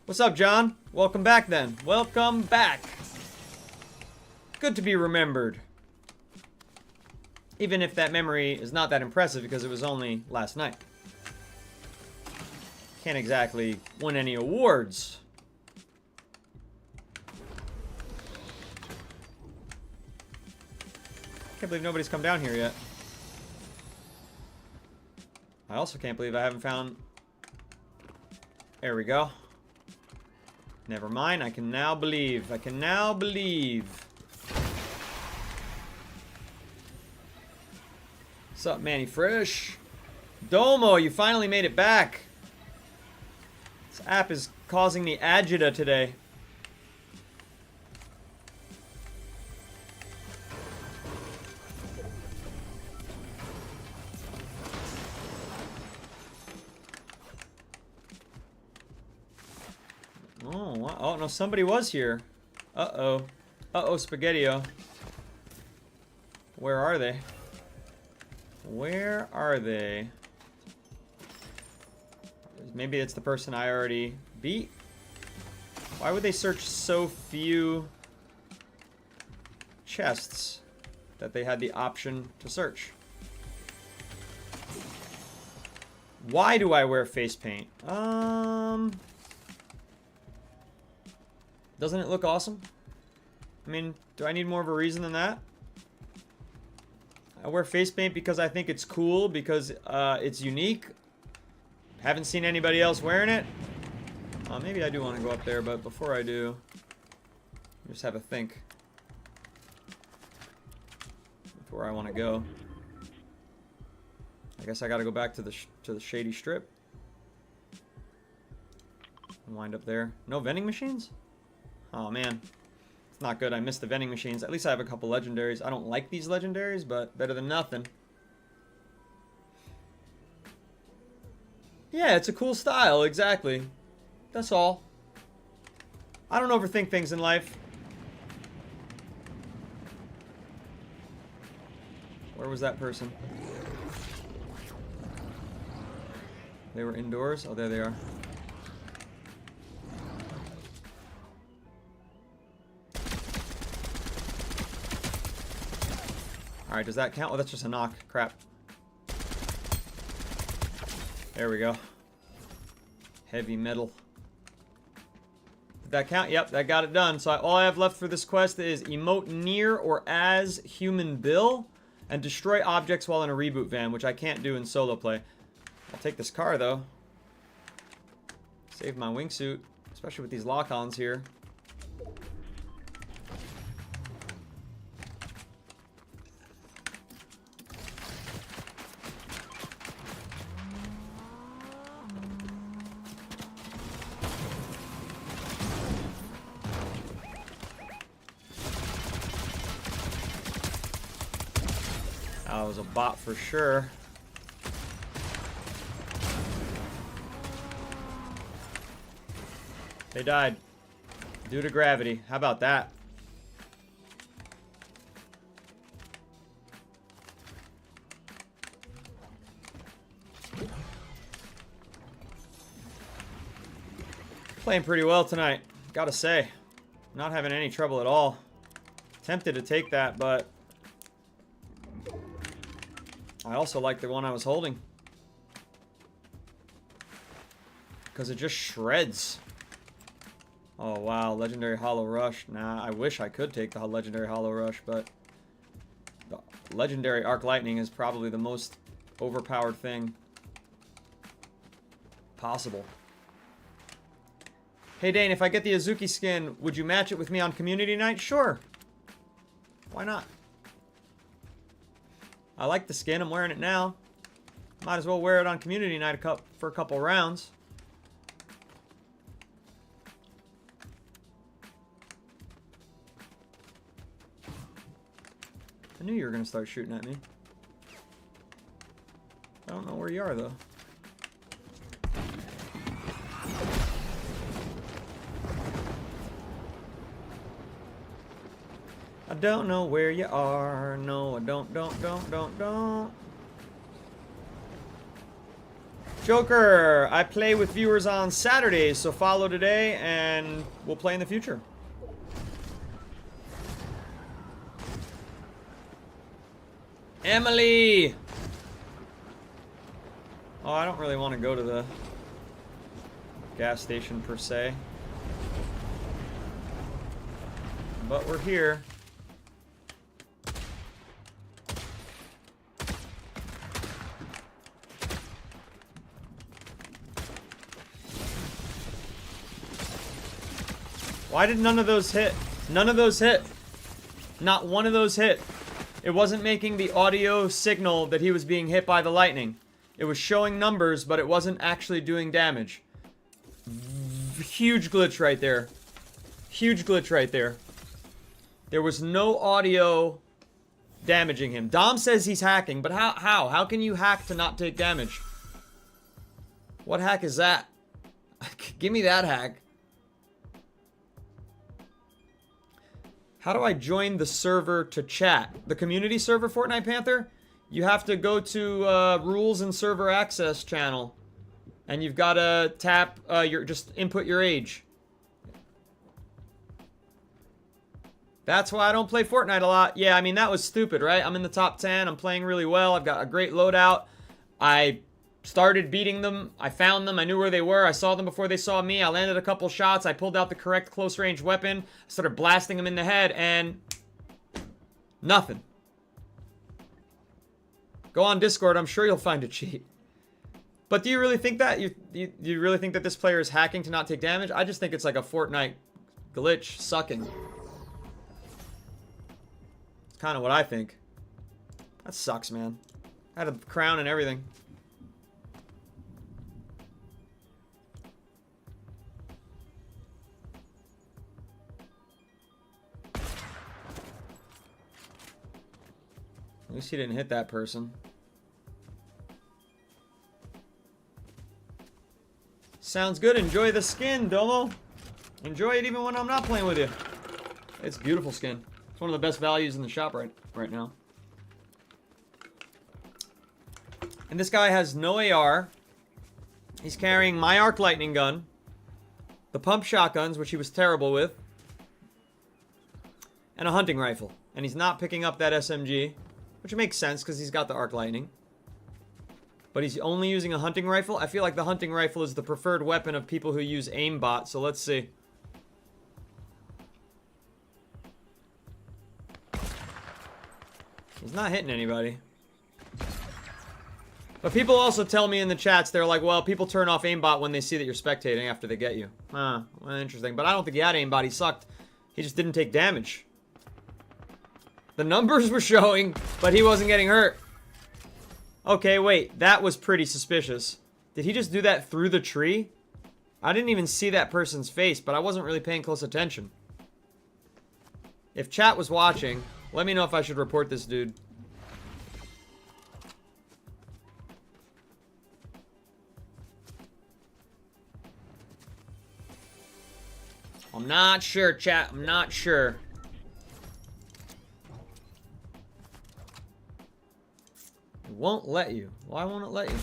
What's up, John? Welcome back then. Welcome back. Good to be remembered. Even if that memory is not that impressive because it was only last night. Can't exactly win any awards. Can't believe nobody's come down here yet. I also can't believe I haven't found... There we go. Never mind, I can now believe. I can now believe. What's up, Manny Fresh? Domo, you finally made it back. This app is causing me agita today. Oh, no, somebody was here. Uh-oh. Uh-oh, Spaghetti-O. Where are they? Where are they? Maybe it's the person I already beat? Why would they search so few chests that they had the option to search? Why do I wear face paint? Doesn't it look awesome? I mean, do I need more of a reason than that? I wear face paint because I think it's cool, because it's unique. Haven't seen anybody else wearing it. Maybe I do want to go up there, but before I do, just have a think. where I want to go. I guess I got to go back to the shady strip. And wind up there. No vending machines? Oh, man. It's not good. I missed the vending machines. At least I have a couple legendaries. I don't like these legendaries, but better than nothing. Yeah, it's a cool style. Exactly. That's all. I don't overthink things in life. Where was that person? They were indoors? Oh, there they are. Alright, does that count? Oh, that's just a knock. Crap. There we go. Heavy metal. Did that count? Yep, that got it done. So all I have left for this quest is emote near or as human Bill and destroy objects while in a reboot van, which I can't do in solo play. I'll take this car, though. Save my wingsuit, especially with these lock-ons here. That was a bot for sure. They died due to gravity. How about that? Playing pretty well tonight, gotta say. Not having any trouble at all. Tempted to take that, but I also like the one I was holding. Because it just shreds. Oh, wow. Legendary Hollow Rush. Nah, I wish I could take the Legendary Hollow Rush, but the Legendary Arc Lightning is probably the most overpowered thing possible. Hey, Dane, if I get the Azuki skin, would you match it with me on Community Night? Sure. Why not? I like the skin. I'm wearing it now. Might as well wear it on Community Night for a couple rounds. I knew you were going to start shooting at me. I don't know where you are, though. I don't know where you are. No, I don't. Joker, I play with viewers on Saturdays, so follow today and we'll play in the future. Emily! Oh, I don't really want to go to the gas station per se. But we're here. Why did none of those hit? None of those hit. Not one of those hit. It wasn't making the audio signal that he was being hit by the lightning. It was showing numbers, but it wasn't actually doing damage. Huge glitch right there. Huge glitch right there. There was no audio damaging him. Dom says he's hacking, but how? How can you hack to not take damage? What hack is that? Give me that hack. How do I join the server to chat? The community server, Fortnite Panther? You have to go to rules and server access channel. And you've got to tap, just input your age. That's why I don't play Fortnite a lot. Yeah, I mean, that was stupid, right? I'm in the top 10. I'm playing really well. I've got a great loadout. I started beating them. I found them. I knew where they were. I saw them before they saw me. I landed a couple shots. I pulled out the correct close range weapon. I started blasting them in the head and nothing. Go on Discord. I'm sure you'll find a cheat. But do you really think that? You really think that this player is hacking to not take damage? I just think it's like a Fortnite glitch sucking. It's kind of what I think. That sucks, man. I had a crown and everything. At least he didn't hit that person. Sounds good. Enjoy the skin, Domo. Enjoy it even when I'm not playing with you. It's a beautiful skin. It's one of the best values in the shop right now. And this guy has no AR. He's carrying my arc lightning gun, the pump shotguns, which he was terrible with, and a hunting rifle. And he's not picking up that SMG, which makes sense because he's got the arc lightning. But he's only using a hunting rifle. I feel like the hunting rifle is the preferred weapon of people who use aimbot, so let's see. He's not hitting anybody. But people also tell me in the chats, they're like, well, people turn off aimbot when they see that you're spectating after they get you. Huh, well, interesting. But I don't think he had aimbot. He sucked. He just didn't take damage. The numbers were showing, but he wasn't getting hurt. Okay, wait. That was pretty suspicious. Did he just do that through the tree? I didn't even see that person's face, but I wasn't really paying close attention. If chat was watching, let me know if I should report this dude. I'm not sure, chat. I'm not sure. It won't let you. Why won't it let you?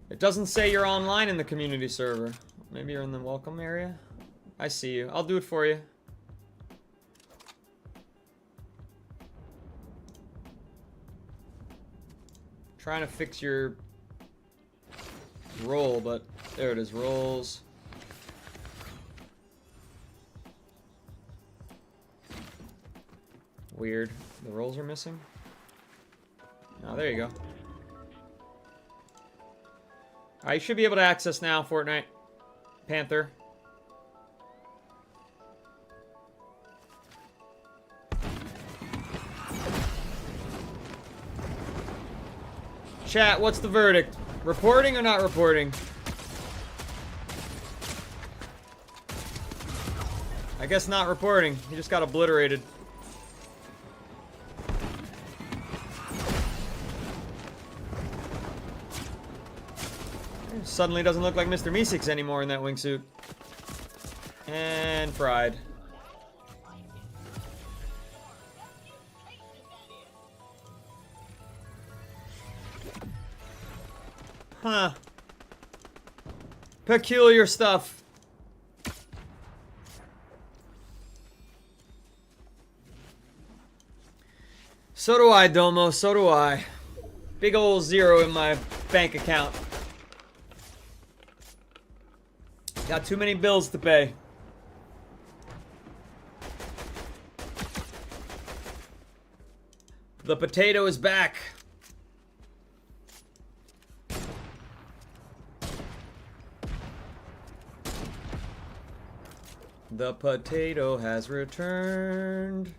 It doesn't say you're online in the community server. Maybe you're in the welcome area. I see you. I'll do it for you. Trying to fix your roll, but there it is. Rolls. Weird. The rolls are missing. Oh, there you go. Alright, you should be able to access now, Fortnite. Panther. Chat, what's the verdict? Reporting or not reporting? I guess not reporting. He just got obliterated. Suddenly doesn't look like Mr. Meeseeks anymore in that wingsuit. And fried. Huh. Peculiar stuff. So do I, Domo. So do I. Big old zero in my bank account. Got too many bills to pay. The potato is back. The potato has returned.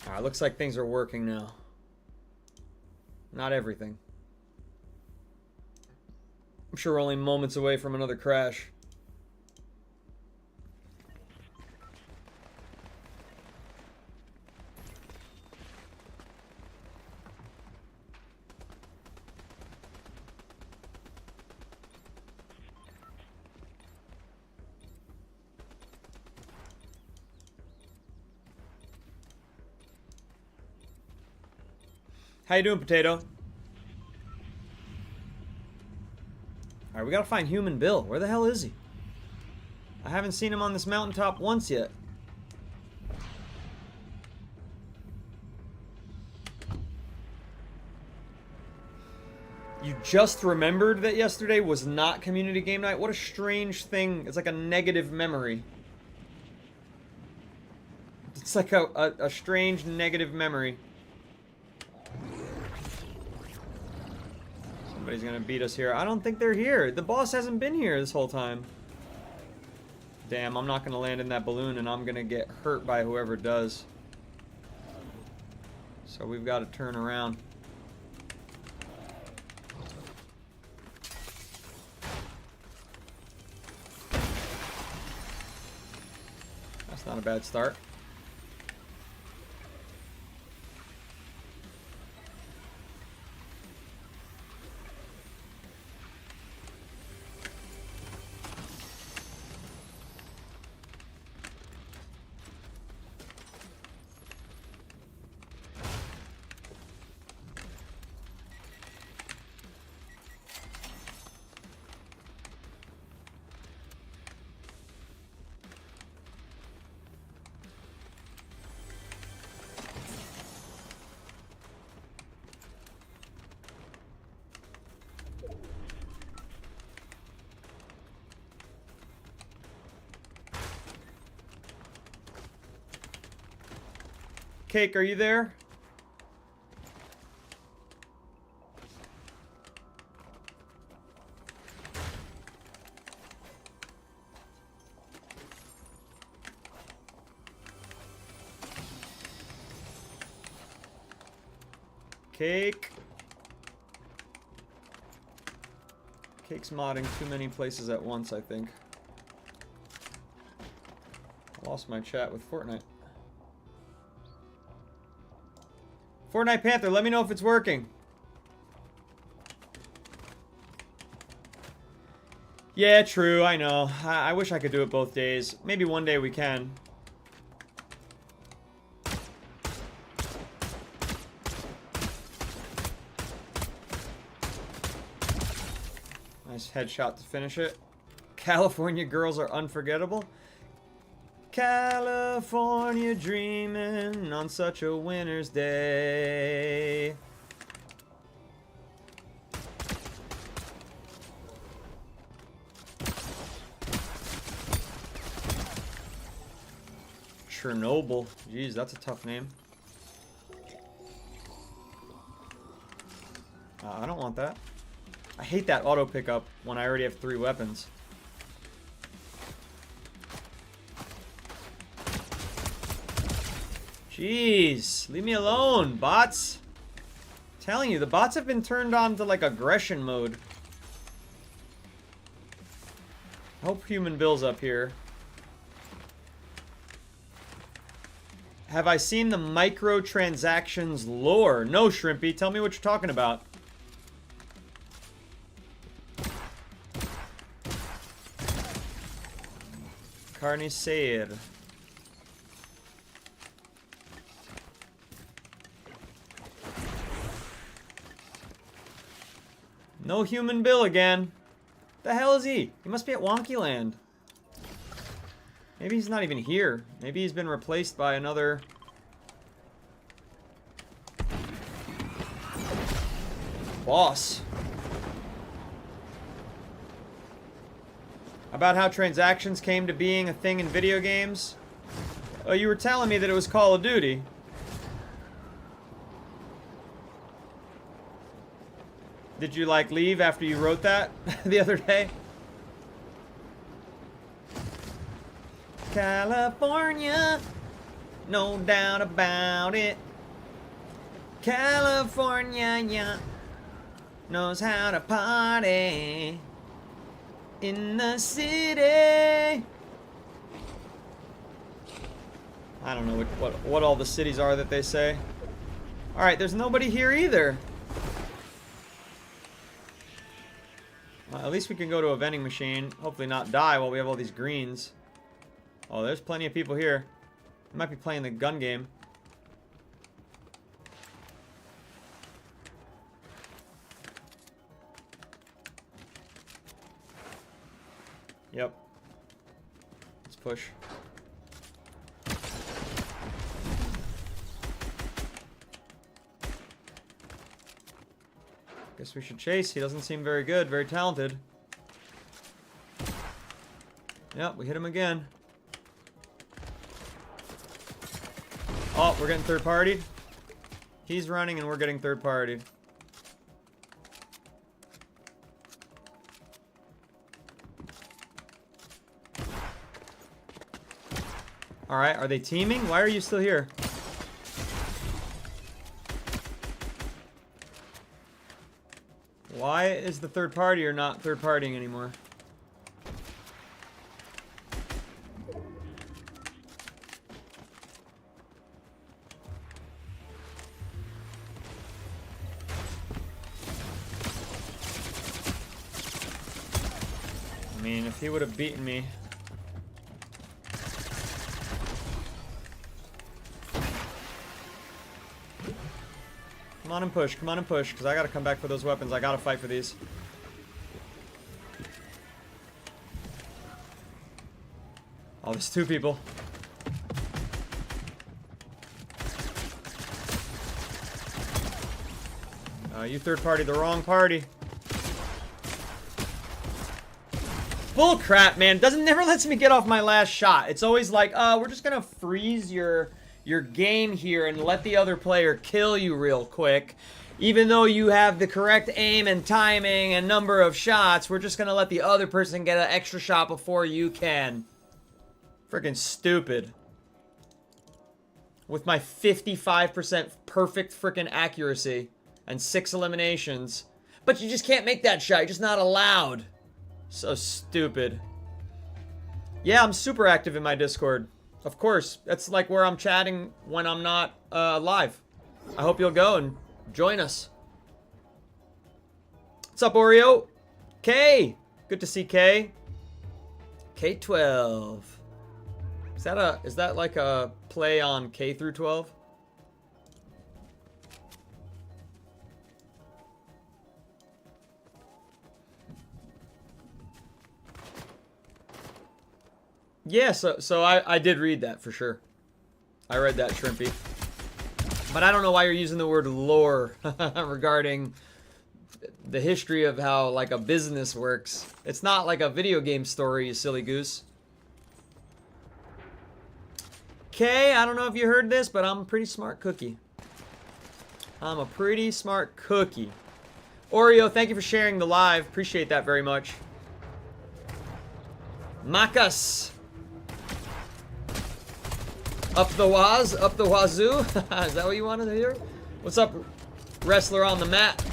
Alright, looks like things are working now. Not everything. I'm sure we're only moments away from another crash. How you doing, Potato? Alright, we gotta find Human Bill. Where the hell is he? I haven't seen him on this mountaintop once yet. You just remembered that yesterday was not community game night? What a strange thing. It's like a negative memory. It's like a strange negative memory. Somebody's gonna beat us here. I don't think they're here. The boss hasn't been here this whole time. Damn, I'm not going to land in that balloon and I'm going to get hurt by whoever does. So we've got to turn around. That's not a bad start. Cake, are you there? Cake. Cake's modding too many places at once, I think. I lost my chat with Fortnite. Fortnite Panther, let me know if it's working. Yeah, true, I know. I wish I could do it both days. Maybe one day we can. Nice headshot to finish it. California girls are unforgettable. California dreaming on such a winter's day. Chernobyl. Jeez, that's a tough name. I don't want that. I hate that auto pickup when I already have 3 weapons. Jeez, leave me alone, bots. I'm telling you, the bots have been turned on to like aggression mode. I hope Human Bill's up here. Have I seen the microtransactions lore? No, Shrimpy, tell me what you're talking about. Carnicer. No Human Bill again. The hell is he? He must be at Wonky Land. Maybe he's not even here. Maybe he's been replaced by another... boss. About how transactions came to being a thing in video games. Oh, you were telling me that it was Call of Duty. Did you, like, leave after you wrote that the other day? California, no doubt about it. California, yeah, knows how to party in the city. I don't know what all the cities are that they say. Alright, there's nobody here either. At least we can go to a vending machine. Hopefully not die while we have all these greens. Oh, there's plenty of people here. I might be playing the gun game. Yep. Let's push. Guess we should chase. He doesn't seem very good, very talented. Yep, we hit him again. Oh, we're getting third partied. He's running and we're getting third partied. Alright, are they teaming? Why are you still here? Why is the third party or not third partying anymore? I mean, if he would have beaten me. Come on and push, because I gotta come back for those weapons. I gotta fight for these. Oh, there's two people. You third party the wrong party. Bull crap, man. Never lets me get off my last shot. It's always like, we're just gonna freeze your game here and let the other player kill you real quick. Even though you have the correct aim and timing and number of shots, we're just gonna let the other person get an extra shot before you can. Freaking stupid. With my 55% perfect freaking accuracy and 6 eliminations. But you just can't make that shot. You're just not allowed. So stupid. Yeah, I'm super active in my Discord. Of course. That's like where I'm chatting when I'm not live. I hope you'll go and join us. What's up, Oreo? K! Good to see K. K12. Is that like a play on K through 12? Yeah, so I did read that for sure. I read that, Shrimpy. But I don't know why you're using the word lore regarding the history of how, like, a business works. It's not like a video game story, you silly goose. Okay, I don't know if you heard this, but I'm a pretty smart cookie. I'm a pretty smart cookie. Oreo, thank you for sharing the live. Appreciate that very much. Makas. Up the wazoo. Is that what you wanted to hear? What's up, wrestler on the mat?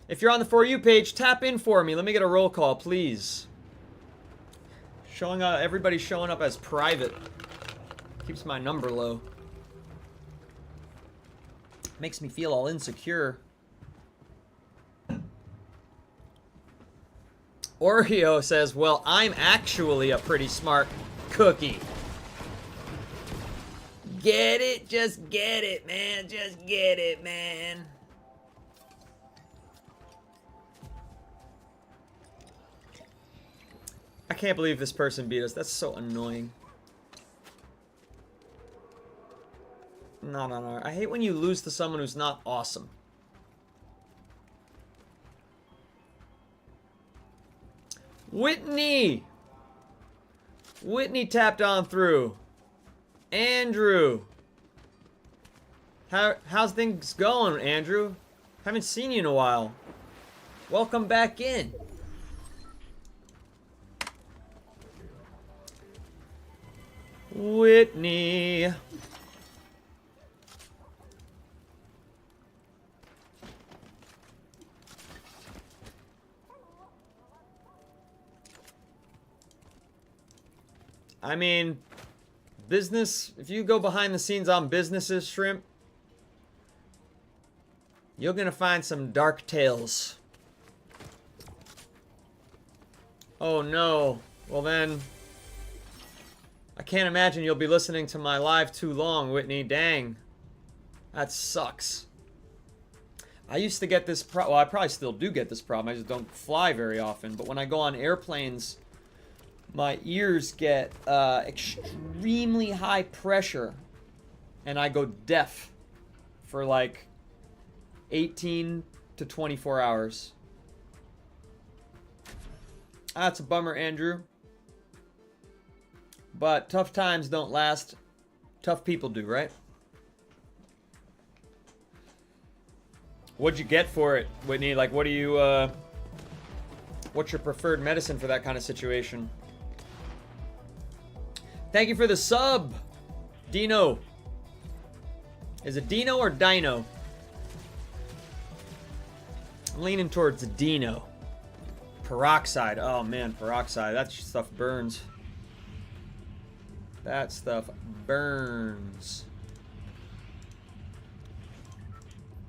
If you're on the For You page, tap in for me. Let me get a roll call, please. Everybody's showing up as private. Keeps my number low. Makes me feel all insecure. Oreo says, well, I'm actually a pretty smart cookie. Get it? Just get it, man. Just get it, man. I can't believe this person beat us. That's so annoying. No. I hate when you lose to someone who's not awesome. Whitney tapped on through. Andrew. How's things going, Andrew? Haven't seen you in a while. Welcome back in. Whitney. I mean, business, if you go behind the scenes on businesses, Shrimp, you're gonna find some dark tales. Oh no. Well then, I can't imagine you'll be listening to my live too long, Whitney. Dang. That sucks. I used to get this well, I probably still do get this problem. I just don't fly very often. But when I go on airplanes, my ears get extremely high pressure. And I go deaf for like 18 to 24 hours. That's a bummer, Andrew. But tough times don't last. Tough people do, right? What'd you get for it, Whitney? Like, what do you, what's your preferred medicine for that kind of situation. Thank you for the sub, Dino. Is it Dino or Dino? I'm leaning towards Dino. Peroxide. Oh man, peroxide. That stuff burns. That stuff burns.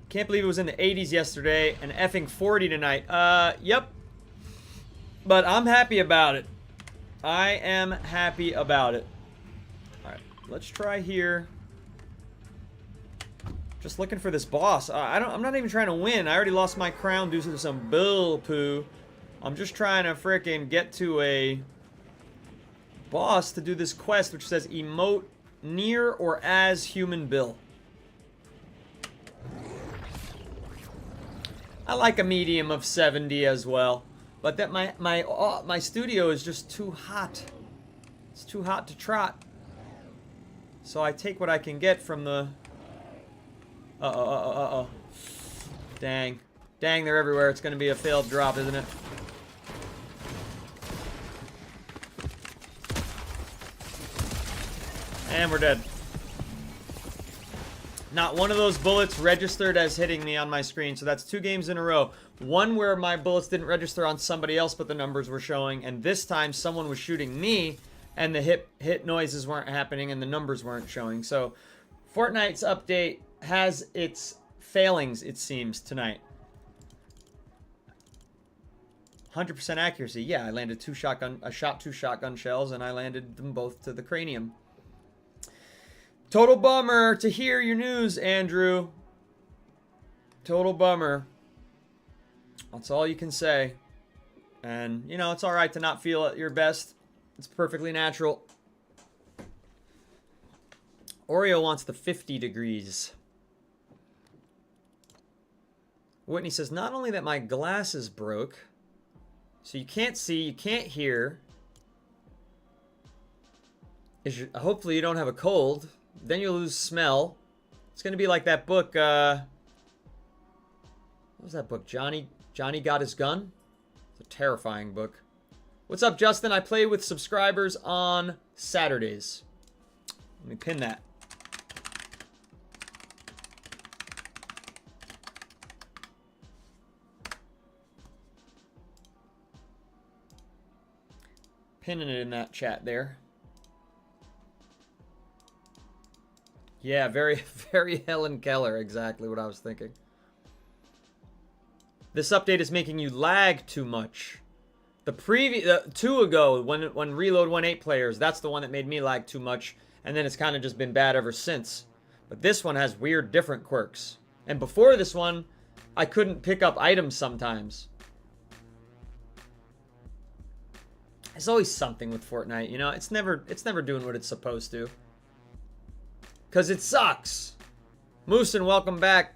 Can't believe it was in the 80s yesterday and effing 40 tonight. Yep. But I'm happy about it. I am happy about it. Alright, let's try here. Just looking for this boss. I'm not even trying to win. I already lost my crown due to some bull poo. I'm just trying to frickin' get to a boss to do this quest, which says emote near or as human Bill. I like a medium of 70 as well, but that my studio is just too hot. It's too hot to trot. So I take what I can get from the. Dang, they're everywhere. It's gonna be a failed drop, isn't it? And we're dead. Not one of those bullets registered as hitting me on my screen. So that's 2 games in a row. One where my bullets didn't register on somebody else, but the numbers were showing. And this time someone was shooting me and the hit noises weren't happening and the numbers weren't showing. So Fortnite's update has its failings, it seems, tonight. 100% accuracy. Yeah, I landed I shot 2 shotgun shells and I landed them both to the cranium. Total bummer to hear your news, Andrew. Total bummer. That's all you can say. And, you know, it's alright to not feel at your best. It's perfectly natural. Oreo wants the 50 degrees. Whitney says, not only that my glasses broke, so you can't see, you can't hear. Hopefully you don't have a cold. Then you'll lose smell. It's going to be like that book, what was that book? Johnny Got His Gun? It's a terrifying book. What's up, Justin? I play with subscribers on Saturdays. Let me pin that. Pinning it in that chat there. Yeah, very, very Helen Keller. Exactly what I was thinking. This update is making you lag too much. The 2 ago, when Reload 1.8 players, that's the one that made me lag too much. And then it's kind of just been bad ever since. But this one has weird, different quirks. And before this one, I couldn't pick up items sometimes. There's always something with Fortnite, you know? It's never doing what it's supposed to. Because it sucks. Moosin, welcome back.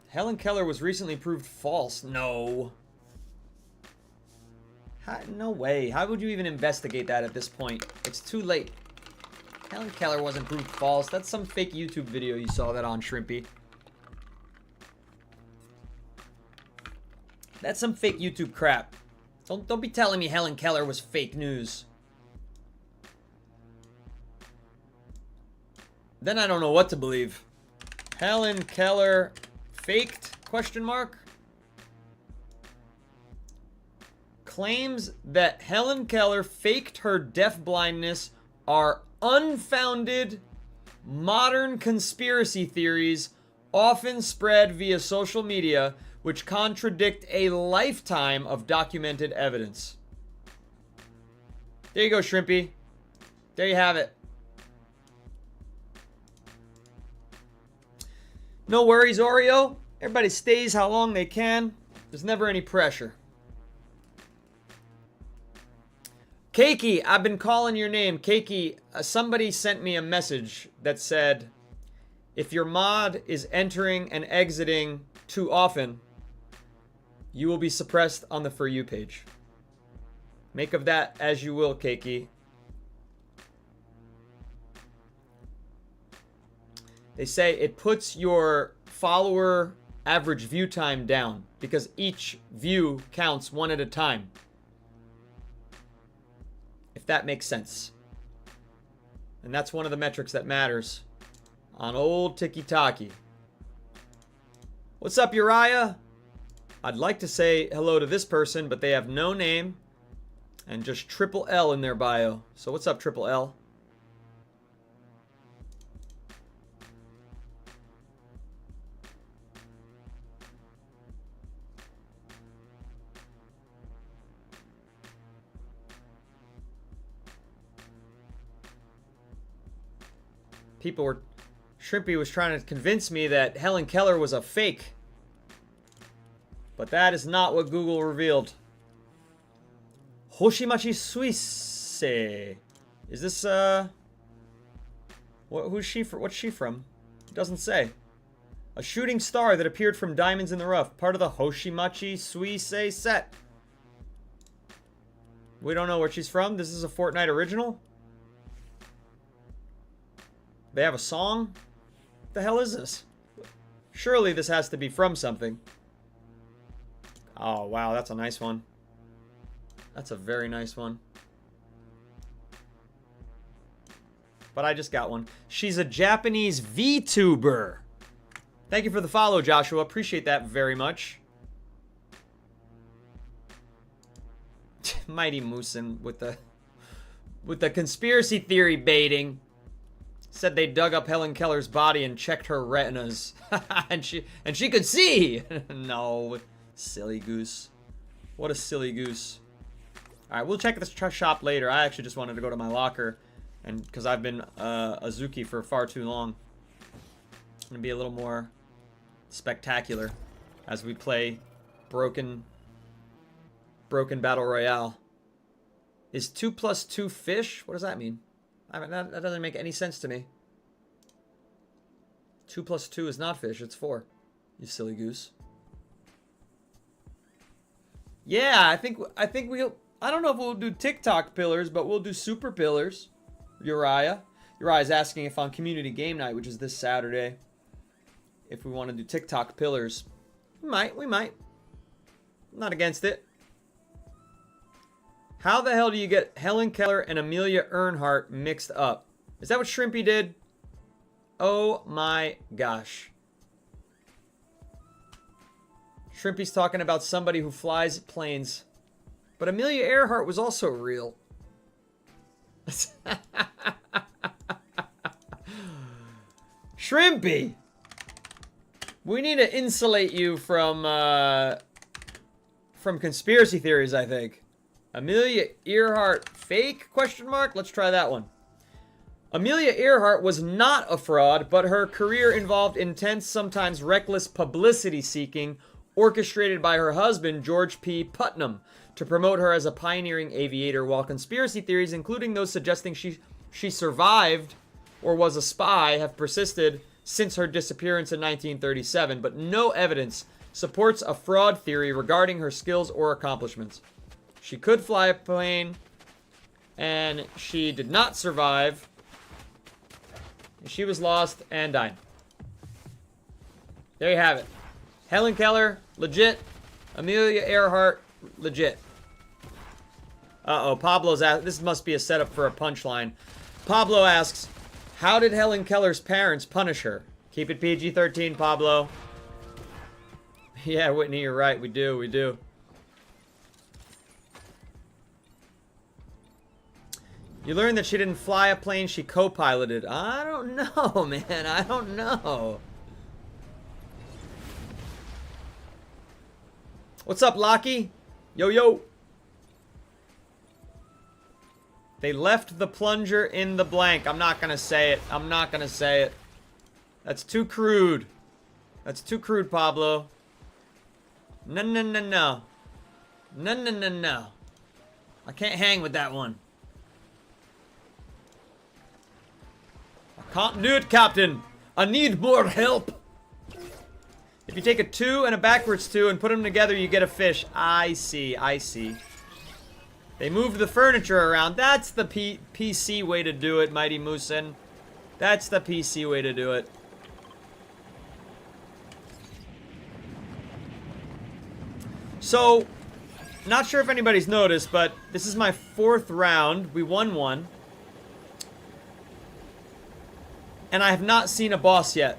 Helen Keller was recently proved false. No. No way. How would you even investigate that at this point? It's too late. Helen Keller wasn't proved false. That's some fake YouTube video you saw that on, Shrimpy. That's some fake YouTube crap. Don't be telling me Helen Keller was fake news. Then I don't know what to believe. Helen Keller faked? Question mark. Claims that Helen Keller faked her deafblindness are unfounded modern conspiracy theories often spread via social media which contradict a lifetime of documented evidence. There you go, Shrimpy. There you have it. No worries, Oreo. Everybody stays how long they can. There's never any pressure. Keiki, I've been calling your name. Keiki, somebody sent me a message that said, if your mod is entering and exiting too often, you will be suppressed on the For You page. Make of that as you will, Keiki. They say it puts your follower average view time down because each view counts one at a time. If that makes sense. And that's one of the metrics that matters on old Tiki-Taki. What's up, Uriah? I'd like to say hello to this person, but they have no name and just triple L in their bio. So what's up, triple L? Shrimpy was trying to convince me that Helen Keller was a fake. But that is not what Google revealed. Hoshimachi Suisse. Is this, who's she from? What's she from? It doesn't say. A shooting star that appeared from Diamonds in the Rough. Part of the Hoshimachi Suisse set. We don't know where she's from. This is a Fortnite original. They have a song? What the hell is this? Surely this has to be from something. Oh, wow, that's a nice one. That's a very nice one. But I just got one. She's a Japanese VTuber. Thank you for the follow, Joshua. Appreciate that very much. Mighty Moosin with the conspiracy theory baiting. Said they dug up Helen Keller's body and checked her retinas. and she could see. No. Silly goose. What a silly goose. Alright, we'll check this shop later. I actually just wanted to go to my locker. And because I've been Azuki for far too long. I'm going to be a little more spectacular as we play Broken Battle Royale. Is 2 plus 2 fish? What does that mean? I mean, that doesn't make any sense to me. 2 plus 2 is not fish, it's 4. You silly goose. Yeah, I think we'll... I don't know if we'll do TikTok pillars, but we'll do super pillars. Uriah's asking if on community game night, which is this Saturday, if we want to do TikTok pillars. We might. I'm not against it. How the hell do you get Helen Keller and Amelia Earhart mixed up? Is that what Shrimpy did? Oh my gosh. Shrimpy's talking about somebody who flies planes. But Amelia Earhart was also real. Shrimpy! We need to insulate you from conspiracy theories, I think. Amelia Earhart fake? Question mark? Let's try that one. Amelia Earhart was not a fraud, but her career involved intense, sometimes reckless publicity seeking, orchestrated by her husband, George P. Putnam, to promote her as a pioneering aviator, while conspiracy theories, including those suggesting she survived or was a spy, have persisted since her disappearance in 1937, but no evidence supports a fraud theory regarding her skills or accomplishments. She could fly a plane, and she did not survive. She was lost and died. There you have it. Helen Keller, legit. Amelia Earhart, legit. Uh-oh, Pablo's asked, this must be a setup for a punchline. Pablo asks, how did Helen Keller's parents punish her? Keep it PG-13, Pablo. Yeah, Whitney, you're right. We do. You learned that she didn't fly a plane, she co-piloted. I don't know, man. I don't know. What's up, Lockie? Yo. They left the plunger in the blank. I'm not gonna say it. That's too crude. Pablo. No. I can't hang with that one. I can't do it, Captain. I need more help. If you take a 2 and a backwards 2 and put them together, you get a fish. I see. They moved the furniture around. That's the PC way to do it, Mighty Moosin. That's the PC way to do it. So, not sure if anybody's noticed, but this is my 4th round. We won one. And I have not seen a boss yet.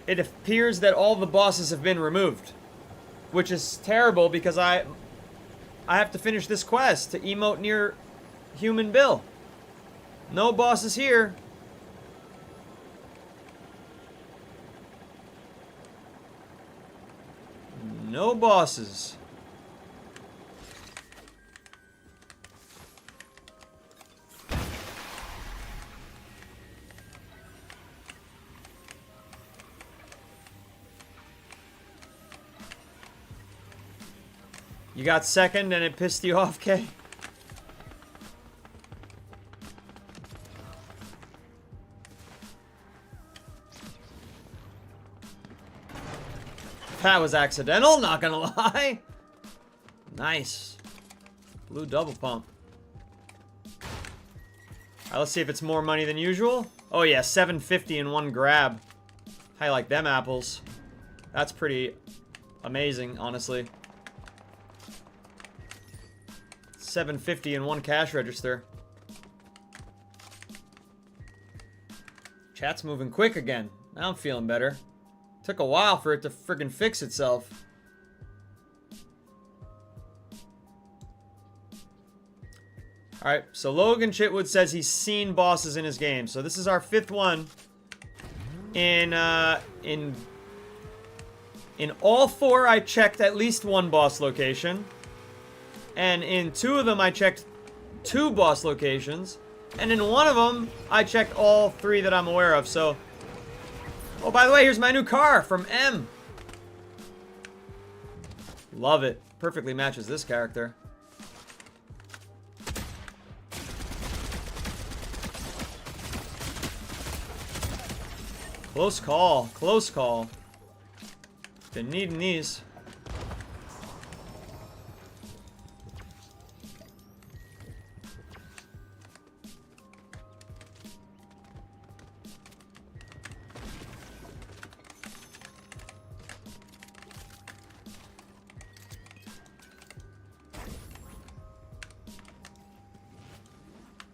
It appears that all the bosses have been removed. Which is terrible because I have to finish this quest to emote near Human Bill. No bosses here. No bosses. You got second and it pissed you off, Kay? That was accidental, not gonna lie. Nice. Blue double pump. Alright, let's see if it's more money than usual. Oh yeah, 750 in one grab. How you like them apples? That's pretty amazing, honestly. 750 in one cash register. Chat's moving quick again. Now I'm feeling better. Took a while for it to friggin' fix itself. Alright, so Logan Chitwood says he's seen bosses in his game. So this is our 5th one. In all 4, I checked at least one boss location. And in 2 of them, I checked 2 boss locations. And in one of them, I checked all 3 that I'm aware of, so... Oh, by the way, here's my new car from M. Love it. Perfectly matches this character. Close call. Close call. Been needing these.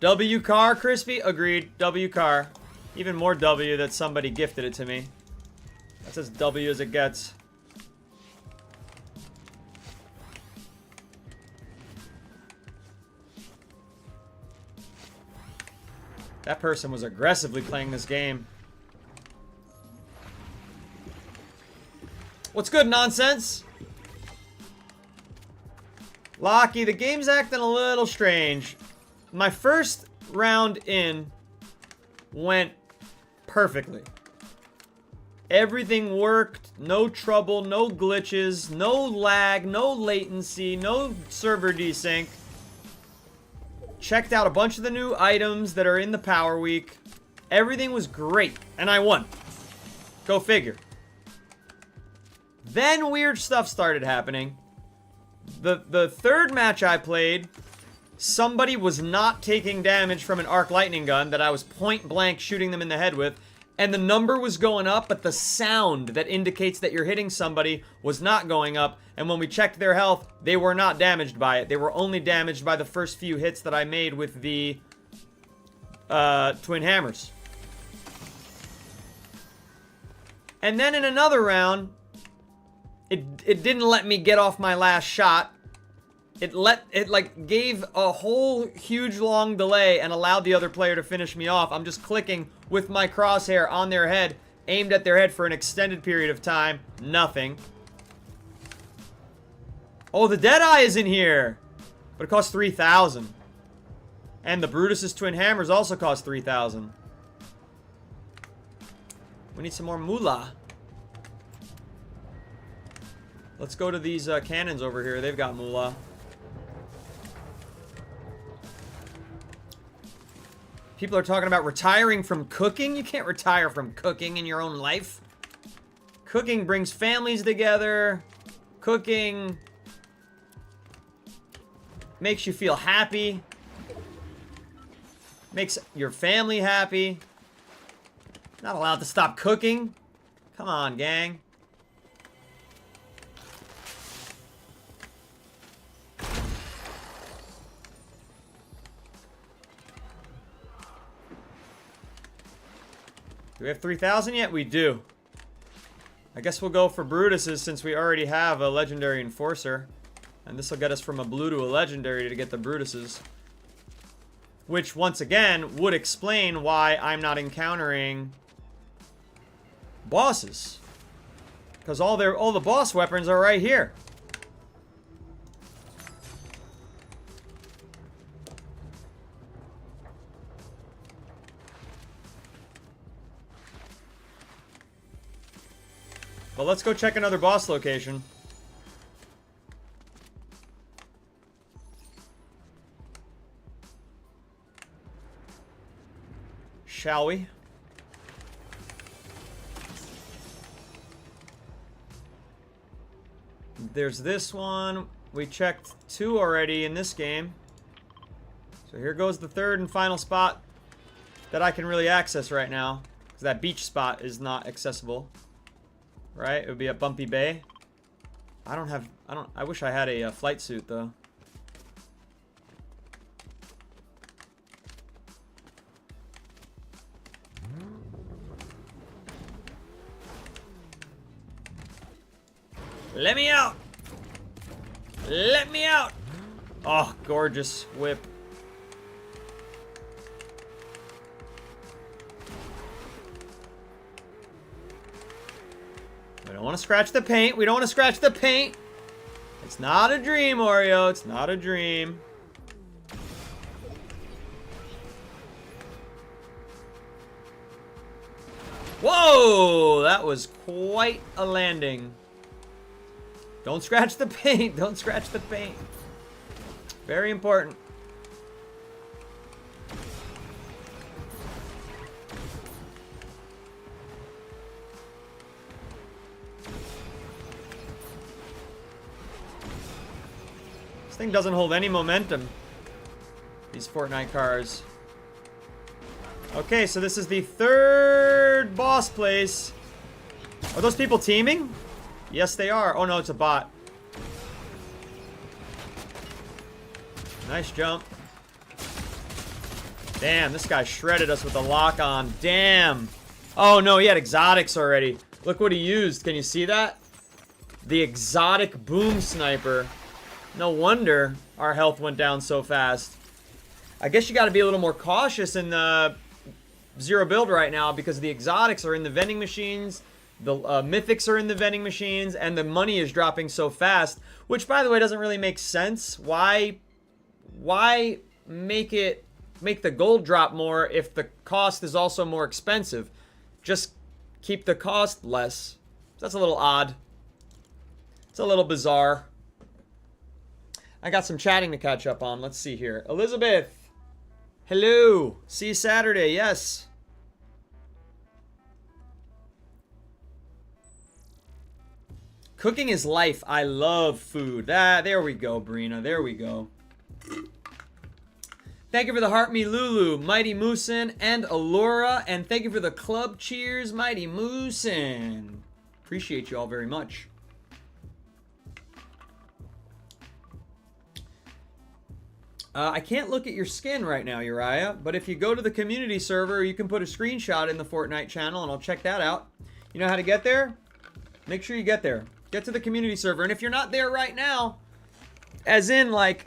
W car, Crispy? Agreed. W car. Even more W that somebody gifted it to me. That's as W as it gets. That person was aggressively playing this game. What's good, nonsense? Lockie, the game's acting a little strange. My first round in went perfectly. Everything worked, no trouble, no glitches, no lag, no latency, no server desync. Checked out a bunch of the new items that are in the Power Week. Everything was great, and I won. Go figure. Then weird stuff started happening. The third match I played, somebody was not taking damage from an arc lightning gun that I was point blank shooting them in the head with, and the number was going up, but the sound that indicates that you're hitting somebody was not going up, and when we checked their health, they were not damaged by it. They were only damaged by the first few hits that I made with the twin hammers. And then in another round, it didn't let me get off my last shot. It like gave a whole huge long delay and allowed the other player to finish me off. I'm just clicking with my crosshair on their head, aimed at their head for an extended period of time. Nothing. Oh, the Deadeye is in here. But it costs 3,000. And the Brutus's twin hammers also cost 3,000. We need some more moolah. Let's go to these cannons over here. They've got moolah. People are talking about retiring from cooking. You can't retire from cooking in your own life. Cooking brings families together. Cooking makes you feel happy. Makes your family happy. Not allowed to stop cooking. Come on, gang. Do we have 3,000 yet? We do. I guess we'll go for Brutus's since we already have a legendary enforcer. And this will get us from a blue to a legendary to get the Brutus's. Which, once again, would explain why I'm not encountering bosses. Because all the boss weapons are right here. But let's go check another boss location. Shall we? There's this one. We checked 2 already in this game. So here goes the third and final spot that I can really access right now. Because that beach spot is not accessible. Right? It would be at Bumpy Bay. I wish I had a flight suit though. Let me out! Let me out! Oh, gorgeous whip. We don't want to scratch the paint. We don't want to scratch the paint. It's not a dream, Oreo. It's not a dream. Whoa! That was quite a landing. Don't scratch the paint. Don't scratch the paint. Very important. This thing doesn't hold any momentum. These Fortnite cars. Okay, so this is the third boss place. Are those people teaming? Yes, they are. Oh, no, it's a bot. Nice jump. Damn, this guy shredded us with a lock on. Damn. Oh, no, he had exotics already. Look what he used. Can you see that? The exotic boom sniper. No wonder our health went down so fast. I guess you got to be a little more cautious in the Zero Build right now because the exotics are in the vending machines. The mythics are in the vending machines, and the money is dropping so fast, which, by the way, doesn't really make sense. Why make the gold drop more if the cost is also more expensive? Just keep the cost less. That's a little odd. It's a little bizarre. I got some chatting to catch up on. Let's see here. Elizabeth. Hello. See you Saturday. Yes. Cooking is life. I love food. Ah, there we go, Brina. There we go. Thank you for the heart me Lulu, Mighty Moosin, and Allura. And thank you for the club cheers, Mighty Moosin. Appreciate you all very much. I can't look at your skin right now, Uriah, but if you go to the community server, you can put a screenshot in the Fortnite channel, and I'll check that out. You know how to get there? Make sure you get there. Get to the community server. And if you're not there right now, as in, like,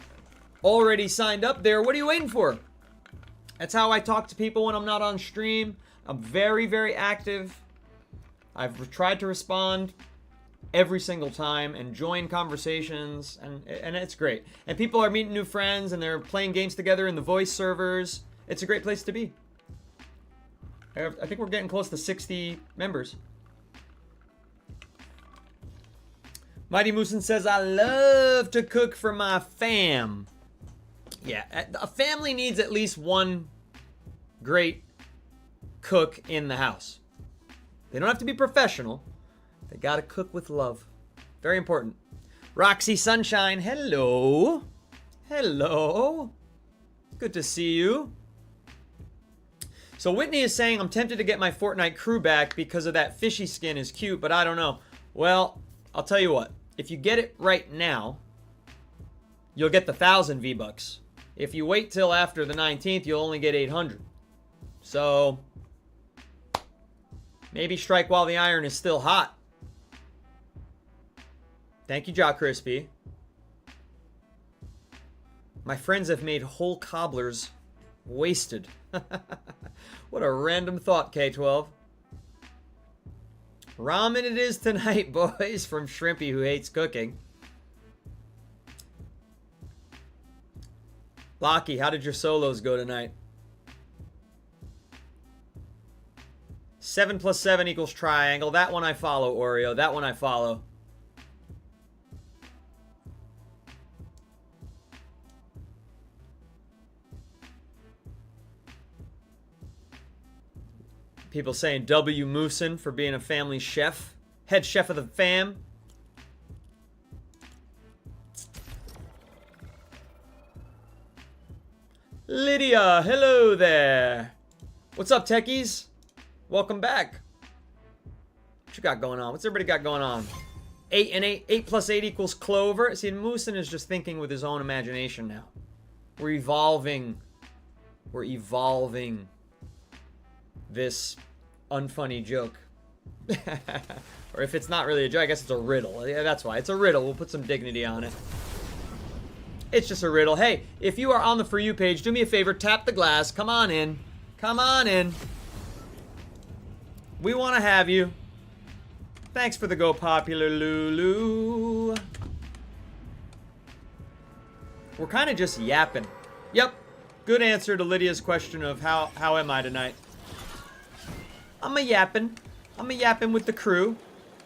already signed up there, what are you waiting for? That's how I talk to people when I'm not on stream. I'm very, very active. I've tried to respond every single time and join conversations, and it's great. And people are meeting new friends, and they're playing games together in the voice servers. It's a great place to be. I think we're getting close to 60 members. Mighty Moosin says, I love to cook for my fam. Yeah, a family needs at least one great cook in the house. They don't have to be professional. They gotta cook with love. Very important. Roxy Sunshine, hello. Hello. Good to see you. So Whitney is saying, I'm tempted to get my Fortnite crew back because of that fishy skin is cute, but I don't know. Well, I'll tell you what. If you get it right now, you'll get the 1,000 V-Bucks. If you wait till after the 19th, you'll only get 800. So, Maybe strike while the iron is still hot. Thank you, Jaw Crispy. My friends have made whole cobblers wasted. What a random thought, K12. Ramen it is tonight, boys, from Shrimpy who hates cooking. Locky, how did your solos go tonight? 7 + 7 = triangle. That one I follow, Oreo. That one I follow. People saying W. Moosin for being a family chef. Head chef of the fam. Lydia, hello there. What's up, techies? Welcome back. What you got going on? What's everybody got going on? 8 and 8. 8 + 8 = Clover. See, Moosin is just thinking with his own imagination now. We're evolving. We're evolving this unfunny joke. Or if it's not really a joke, I guess it's a riddle. Yeah, that's why. It's a riddle. We'll put some dignity on it. It's just a riddle. Hey, if you are on the For You page, do me a favor, tap the glass. Come on in. Come on in. We want to have you. Thanks for the Go Popular Lulu. We're kind of just yapping. Yep. Good answer to Lydia's question of how am I tonight? I'm a yapping. I'm a yapping with the crew.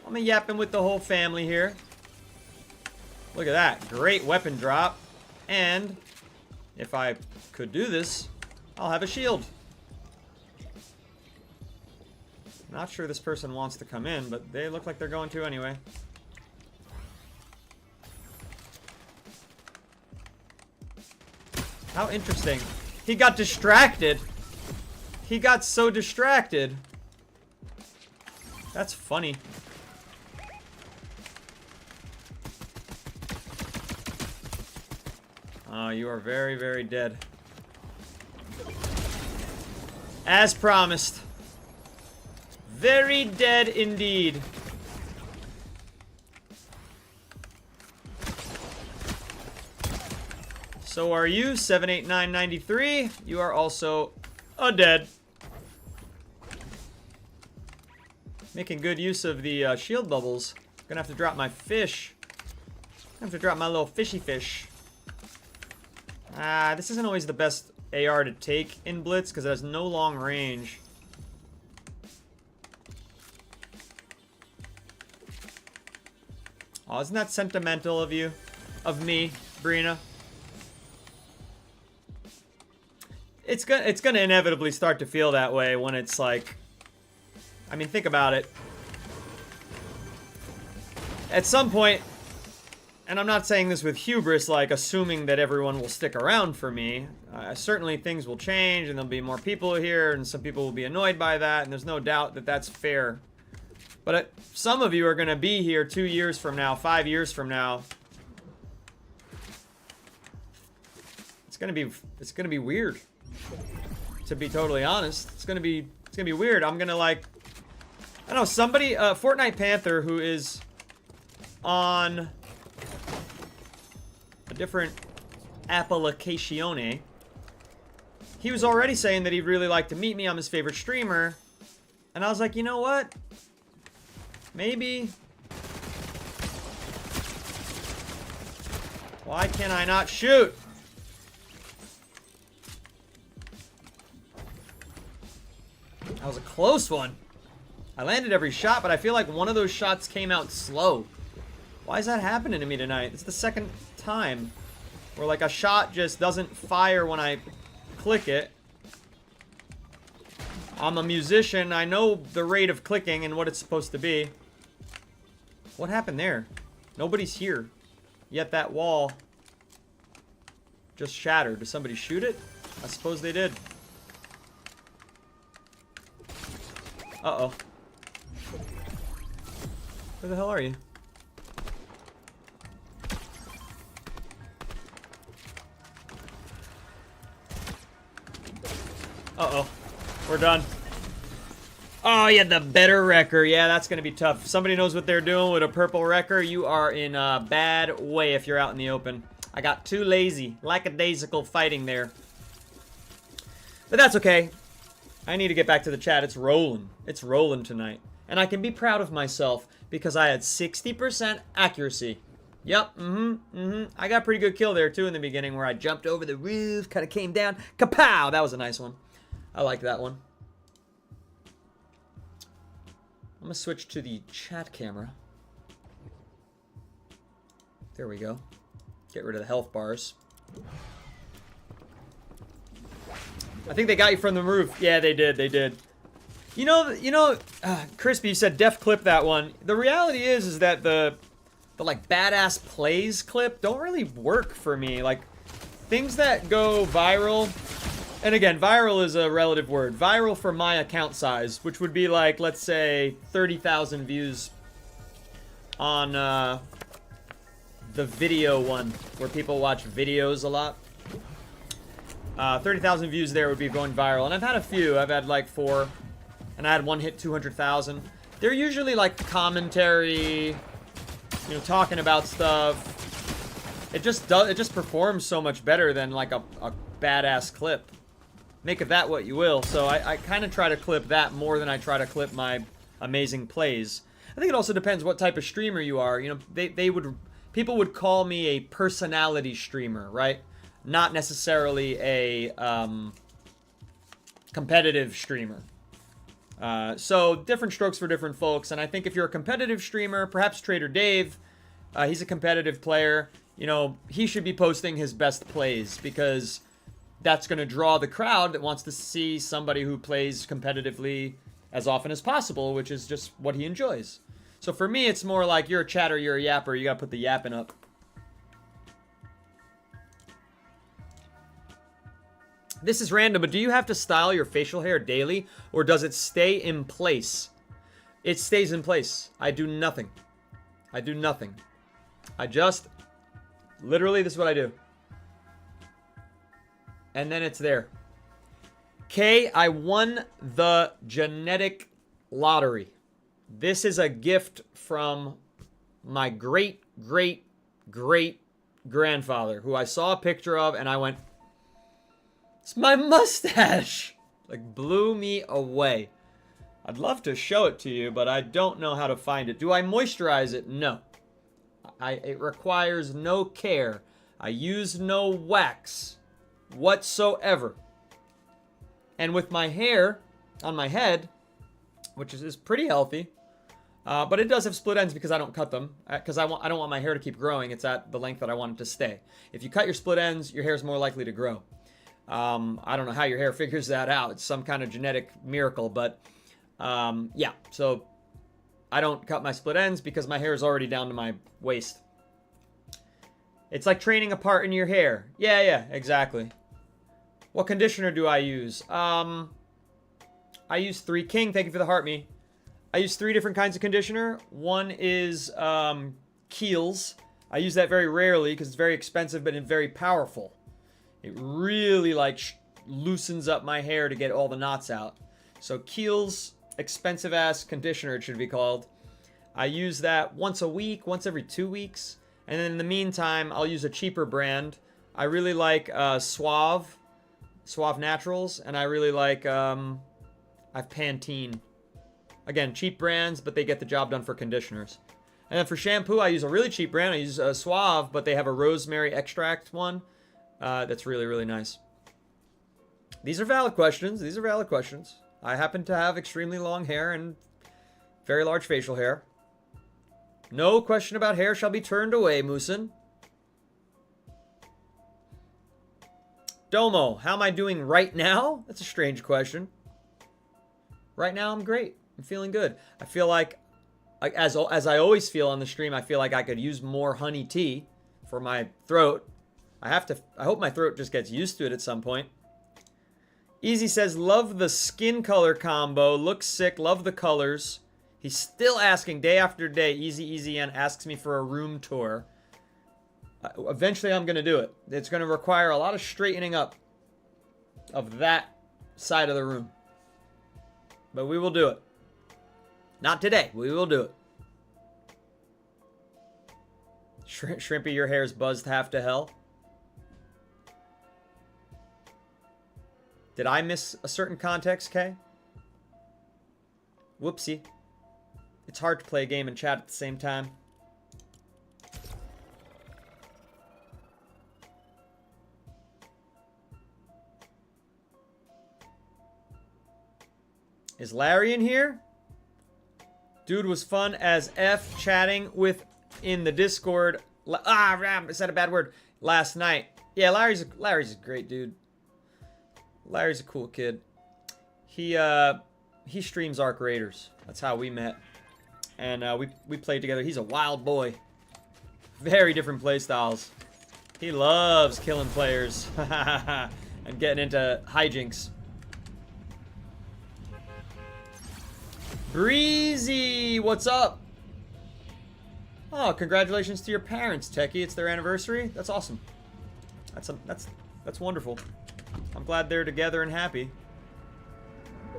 I'm a yapping with the whole family here. Look at that. Great weapon drop. And if I could do this, I'll have a shield. Not sure this person wants to come in, but they look like they're going to anyway. How interesting. He got distracted. He got so distracted. That's funny. Oh, you are very, very dead. As promised. Very dead indeed. So are you, 78993. You are also a dead. Making good use of the shield bubbles. Gonna have to drop my fish. Gonna have to drop my little fishy fish. This isn't always the best AR to take in Blitz because it has no long range. Oh, isn't that sentimental of you? Of me, Brina? It's gonna inevitably start to feel that way when it's like... I mean, think about it. At some point, and I'm not saying this with hubris, like assuming that everyone will stick around for me. Certainly things will change and there'll be more people here and some people will be annoyed by that, and there's no doubt that that's fair. But some of you are going to be here 2 years from now, 5 years from now. It's going to be weird. To be totally honest, it's going to be weird. I'm going to like, I don't know, somebody, Fortnite Panther, who is on a different application. He was already saying that he'd really like to meet me. I'm his favorite streamer. And I was like, you know what? Maybe. Why can I not shoot? That was a close one. I landed every shot, but I feel like one of those shots came out slow. Why is that happening to me tonight? It's the second time where like a shot just doesn't fire when I click it. I'm a musician. I know the rate of clicking and what it's supposed to be. What happened there? Nobody's here. Yet that wall just shattered. Did somebody shoot it? I suppose they did. Uh-oh. Where the hell are you? Uh-oh. We're done. Oh, yeah, the better wrecker. Yeah, that's going to be tough. If somebody knows what they're doing with a purple wrecker, you are in a bad way if you're out in the open. I got too lazy. Lackadaisical fighting there. But that's okay. I need to get back to the chat. It's rolling. It's rolling tonight. And I can be proud of myself because I had 60% accuracy. Yep, I got a pretty good kill there, too, in the beginning where I jumped over the roof, kind of came down. Kapow! That was a nice one. I like that one. I'm going to switch to the chat camera. There we go. Get rid of the health bars. I think they got you from the roof. Yeah, they did. They did. You know, Crispy, you said def clip that one. The reality is that the like badass plays clip don't really work for me. Like things that go viral, and again, viral is a relative word. Viral for my account size, which would be like, let's say 30,000 views on the video one, where people watch videos a lot. 30,000 views there would be going viral. And I've had a few. I've had like 4. And I had one hit 200,000. They're usually like commentary, you know, talking about stuff. It just performs so much better than like a badass clip. Make of that what you will. So I kind of try to clip that more than I try to clip my amazing plays. I think it also depends what type of streamer you are. You know, people would call me a personality streamer, right? Not necessarily a competitive streamer. So different strokes for different folks. And I think if you're a competitive streamer, perhaps Trader Dave, he's a competitive player. You know, he should be posting his best plays because that's going to draw the crowd that wants to see somebody who plays competitively as often as possible, which is just what he enjoys. So for me, it's more like you're a chatter, you're a yapper. You got to put the yapping up. This is random, but do you have to style your facial hair daily, or does it stay in place? It stays in place. I do nothing. I do nothing. I just, literally, this is what I do. And then it's there. K, I won the genetic lottery. This is a gift from my great, great, great grandfather, who I saw a picture of, and I went, it's my mustache! Like, blew me away. I'd love to show it to you, but I don't know how to find it. Do I moisturize it? No. It requires no care. I use no wax whatsoever. And with my hair on my head, which is pretty healthy, but it does have split ends because I don't cut them. Because I don't want my hair to keep growing. It's at the length that I want it to stay. If you cut your split ends, your hair is more likely to grow. I don't know how your hair figures that out. It's some kind of genetic miracle, but yeah. So I don't cut my split ends because my hair is already down to my waist. It's like training a part in your hair. Yeah, exactly. What conditioner do I use? I use 3 King. Thank you for the heart me. I use 3 different kinds of conditioner. One is Kiehl's. I use that very rarely because it's very expensive, but it's very powerful. It really like loosens up my hair to get all the knots out. So Kiehl's expensive ass conditioner, it should be called. I use that once a week, once every 2 weeks. And then in the meantime, I'll use a cheaper brand. I really like Suave Naturals, and I really like I have Pantene. Again, cheap brands, but they get the job done for conditioners. And then for shampoo, I use a really cheap brand. I use Suave, but they have a rosemary extract one. That's really, really nice. These are valid questions. These are valid questions. I happen to have extremely long hair and very large facial hair. No question about hair shall be turned away, Moosin. Domo, how am I doing right now? That's a strange question. Right now, I'm great. I'm feeling good. I feel like, as I always feel on the stream, I feel like I could use more honey tea for my throat. I hope my throat just gets used to it at some point. Easy says, love the skin color combo. Looks sick. Love the colors. He's still asking day after day. Easy and asks me for a room tour. Eventually, I'm going to do it. It's going to require a lot of straightening up of that side of the room. But we will do it. Not today. We will do it. Shrimpy, your hair's buzzed half to hell. Did I miss a certain context, Kay? Whoopsie. It's hard to play a game and chat at the same time. Is Larry in here? Dude was fun as F chatting with in the Discord. I said a bad word. Last night. Yeah, Larry's a great dude. Larry's a cool kid. He streams Arc Raiders. That's how we met. And we played together. He's a wild boy. Very different play styles. He loves killing players and getting into hijinks. Breezy, what's up? Oh, congratulations to your parents, Techie. It's their anniversary. That's awesome. That's wonderful. I'm glad they're together and happy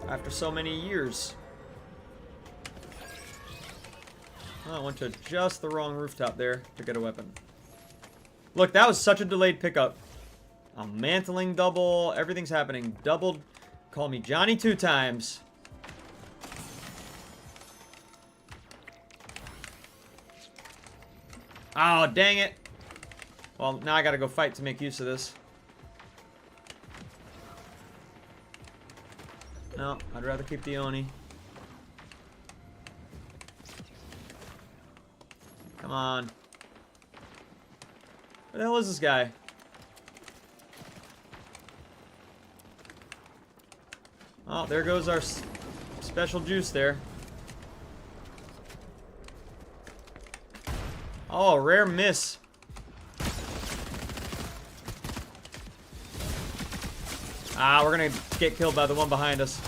after so many years. Oh, I went to just the wrong rooftop there to get a weapon. Look, that was such a delayed pickup. I'm mantling double. Everything's happening. Doubled. Call me Johnny 2 times. Oh, dang it. Well, now I gotta go fight to make use of this. No, I'd rather keep the Oni. Come on. Where the hell is this guy? Oh, there goes our special juice there. Oh, rare miss. Ah, we're gonna get killed by the one behind us.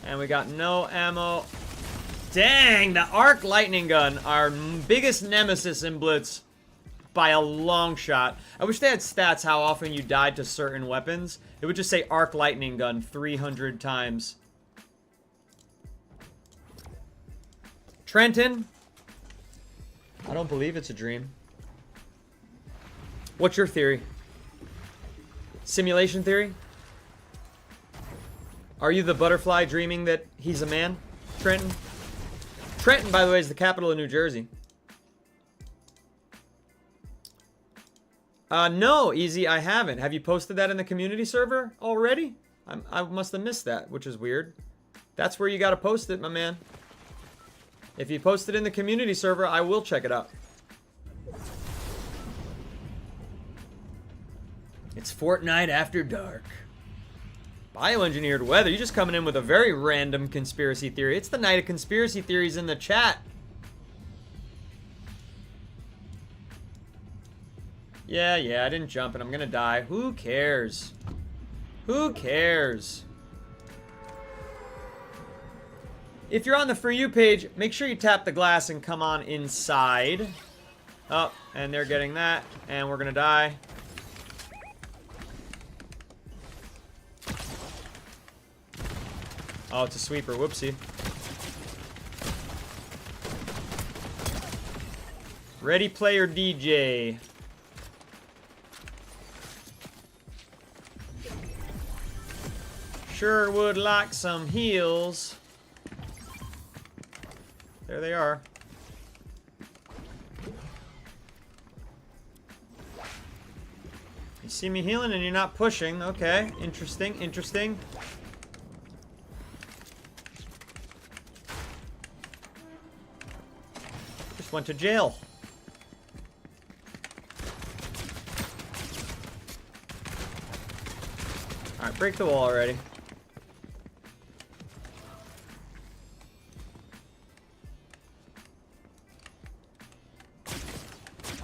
And we got no ammo. Dang, the arc lightning gun, our biggest nemesis in Blitz by a long shot. I wish they had stats how often you died to certain weapons. It would just say arc lightning gun 300 times. Trenton. I don't believe it's a dream. What's your theory? Simulation theory? Are you the butterfly dreaming that he's a man, Trenton? Trenton, by the way, is the capital of New Jersey. No, Easy, I haven't. Have you posted that in the community server already? I must have missed that, which is weird. That's where you gotta post it, my man. If you post it in the community server, I will check it out. It's Fortnite after dark. Bioengineered weather. You're just coming in with a very random conspiracy theory. It's the night of conspiracy theories in the chat. Yeah, I didn't jump and I'm gonna die. Who cares? Who cares? If you're on the For You page, make sure you tap the glass and come on inside. Oh, and they're getting that. And we're gonna die. Oh, it's a sweeper. Whoopsie. Ready Player DJ. Sure would like some heals. There they are. You see me healing and you're not pushing. Okay, interesting, interesting. Just went to jail. Alright, break the wall already.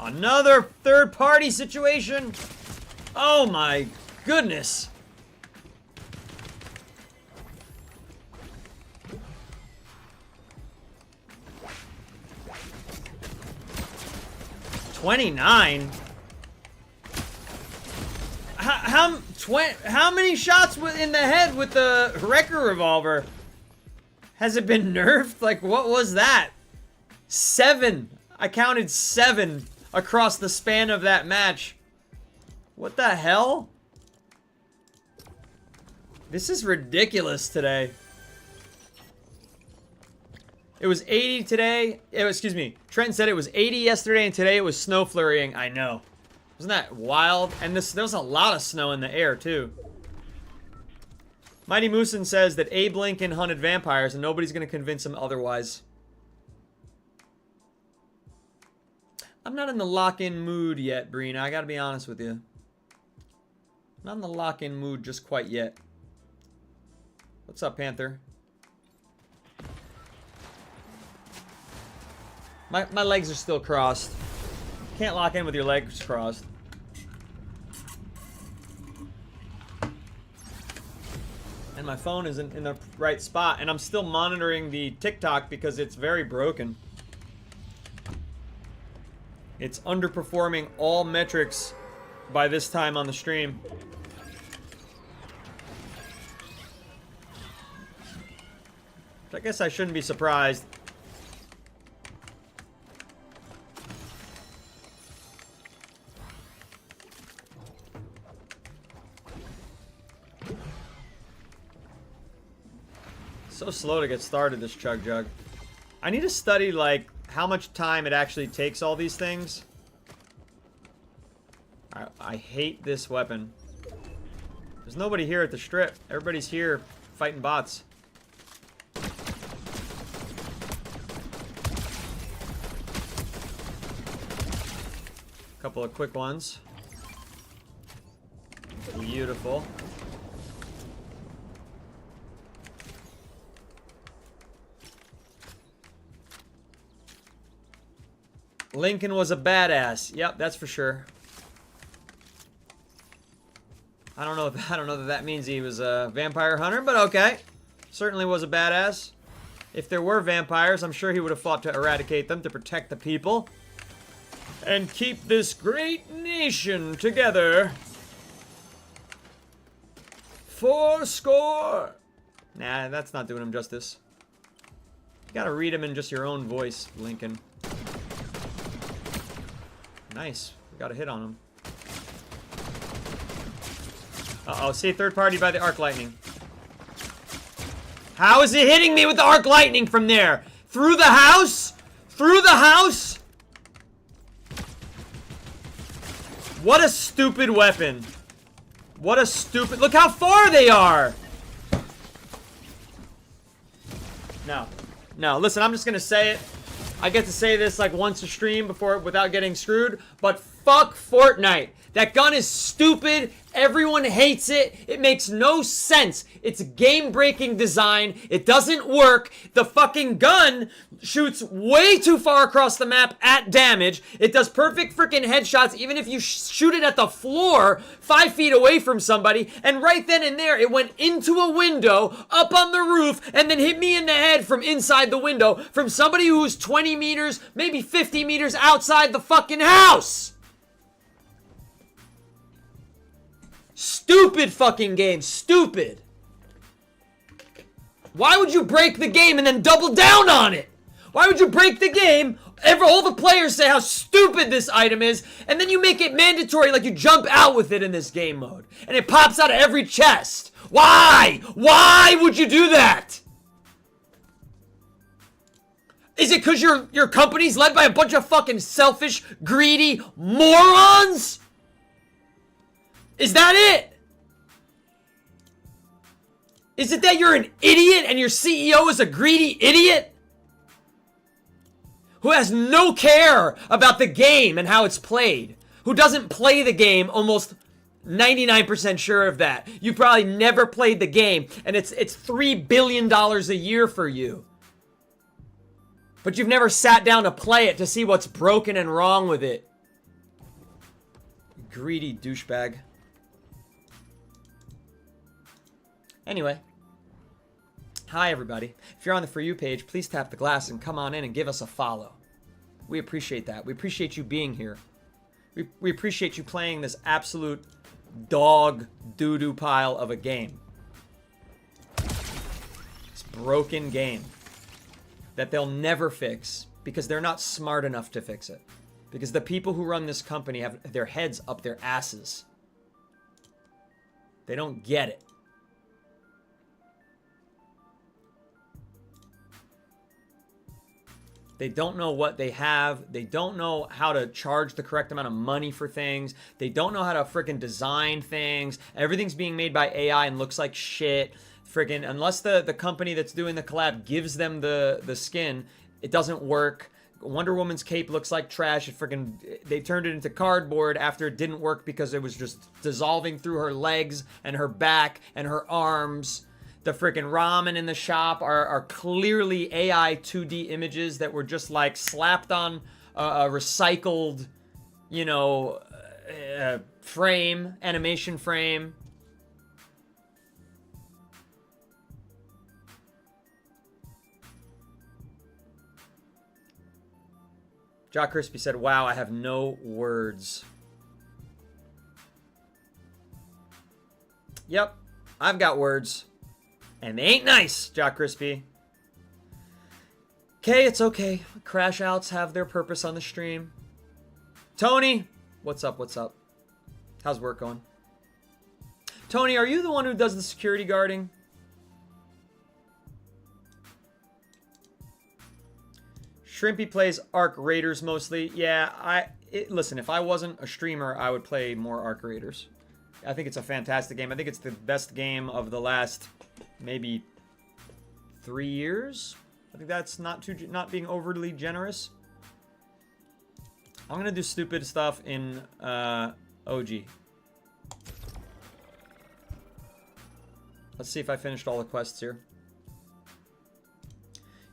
Another third-party situation. Oh my goodness. $29. How many shots in the head with the Wrecker revolver? Has it been nerfed? Like, what was that? 7. I counted 7 across the span of that match. What the hell? This is ridiculous today. It was 80 today. Excuse me. Trenton said it was 80 yesterday, and today it was snow flurrying. I know. Wasn't that wild? And there was a lot of snow in the air, too. Mighty Moosin says that Abe Lincoln hunted vampires, and nobody's going to convince him otherwise. I'm not in the lock-in mood yet, Brina. I got to be honest with you. Not in the lock-in mood just quite yet. What's up, Panther? My legs are still crossed. Can't lock in with your legs crossed. And my phone isn't in the right spot. And I'm still monitoring the TikTok because it's very broken. It's underperforming all metrics by this time on the stream. I guess I shouldn't be surprised. So slow to get started, this Chug Jug. I need to study, like, how much time it actually takes all these things. I hate this weapon. There's nobody here at the strip. Everybody's here fighting bots. Couple of quick ones. Beautiful. Lincoln was a badass. Yep, that's for sure. I don't know that that means he was a vampire hunter, but okay. Certainly was a badass. If there were vampires, I'm sure he would have fought to eradicate them to protect the people. And keep this great nation together. 4 score. Nah, that's not doing him justice. You gotta read him in just your own voice, Lincoln. Nice. We got a hit on him. Uh-oh. See, third party by the arc lightning. How is it hitting me with the arc lightning from there? Through the house? Through the house? What a stupid weapon. What a stupid... Look how far they are! No. No, listen, I'm just gonna say it. I get to say this like once a stream before without getting screwed, but fuck Fortnite. That gun is stupid. Everyone hates it. It makes no sense. It's game-breaking design. It doesn't work. The fucking gun shoots way too far across the map at damage. It does perfect freaking headshots even if you shoot it at the floor 5 feet away from somebody. And right then and there, it went into a window, up on the roof, and then hit me in the head from inside the window from somebody who's 20 meters, maybe 50 meters outside the fucking house. Stupid fucking game. Stupid. Why would you break the game and then double down on it? Why would you break the game? All the players say how stupid this item is, and then you make it mandatory like you jump out with it in this game mode. And it pops out of every chest. Why? Why would you do that? Is it because your company's led by a bunch of fucking selfish, greedy morons? Is that it? Is it that you're an idiot and your CEO is a greedy idiot? Who has no care about the game and how it's played? Who doesn't play the game, almost 99% sure of that. You probably never played the game, and it's $3 billion a year for you. But you've never sat down to play it to see what's broken and wrong with it. Greedy douchebag. Anyway. Hi, everybody. If you're on the For You page, please tap the glass and come on in and give us a follow. We appreciate that. We appreciate you being here. We appreciate you playing this absolute dog doo-doo pile of a game. broken game that they'll never fix because they're not smart enough to fix it. Because the people who run this company have their heads up their asses. They don't get it. They don't know what they have. They don't know how to charge the correct amount of money for things. They don't know how to freaking design things. Everything's being made by AI and looks like shit. Freaking, unless the company that's doing the collab gives them the skin, it doesn't work. Wonder Woman's cape looks like trash. They turned it into cardboard after it didn't work because it was just dissolving through her legs and her back and her arms. The freaking ramen in the shop are clearly AI 2D images that were just like slapped on a recycled, you know, frame, animation frame. Jock Crispy said, wow, I have no words. Yep, I've got words. And they ain't nice, Jock Crispy. Okay, it's okay. Crash outs have their purpose on the stream. Tony, what's up, what's up? How's work going? Tony, are you the one who does the security guarding? Shrimpy plays Arc Raiders mostly. Yeah, listen, if I wasn't a streamer, I would play more Arc Raiders. I think it's a fantastic game. I think it's the best game of the last maybe 3 years. I think that's not being overly generous. I'm gonna do stupid stuff in OG. Let's see if I finished all the quests here.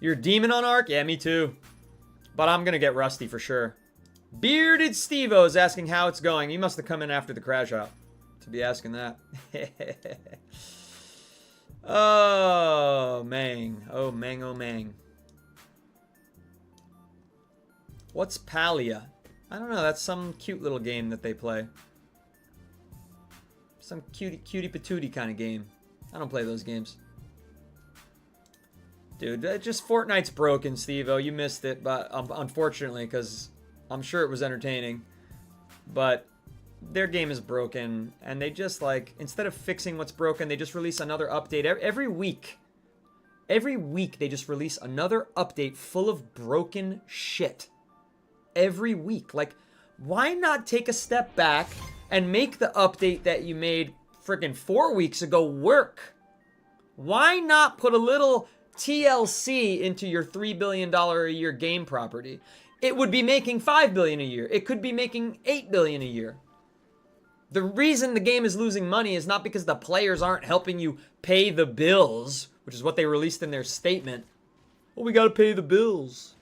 You're a demon on Arc? Yeah, me too. But I'm gonna get rusty for sure. Bearded Steve-O is asking how it's going. You must have come in after the crash out to be asking that. Oh, Mang. Oh, Mang, oh, Mang. What's Palia? I don't know. That's some cute little game that they play. Some cutie patootie kind of game. I don't play those games. Dude, just Fortnite's broken, Steve-O. You missed it, but unfortunately, because I'm sure it was entertaining. But their game is broken, and they just, like, instead of fixing what's broken, they just release another update every week. Every week, they just release another update full of broken shit. Every week. Like, why not take a step back and make the update that you made freaking 4 weeks ago work? Why not put a little TLC into your $3 billion a year game property? It would be making $5 billion a year. It could be making $8 billion a year. The reason the game is losing money is not because the players aren't helping you pay the bills, which is what they released in their statement. Well, we gotta pay the bills.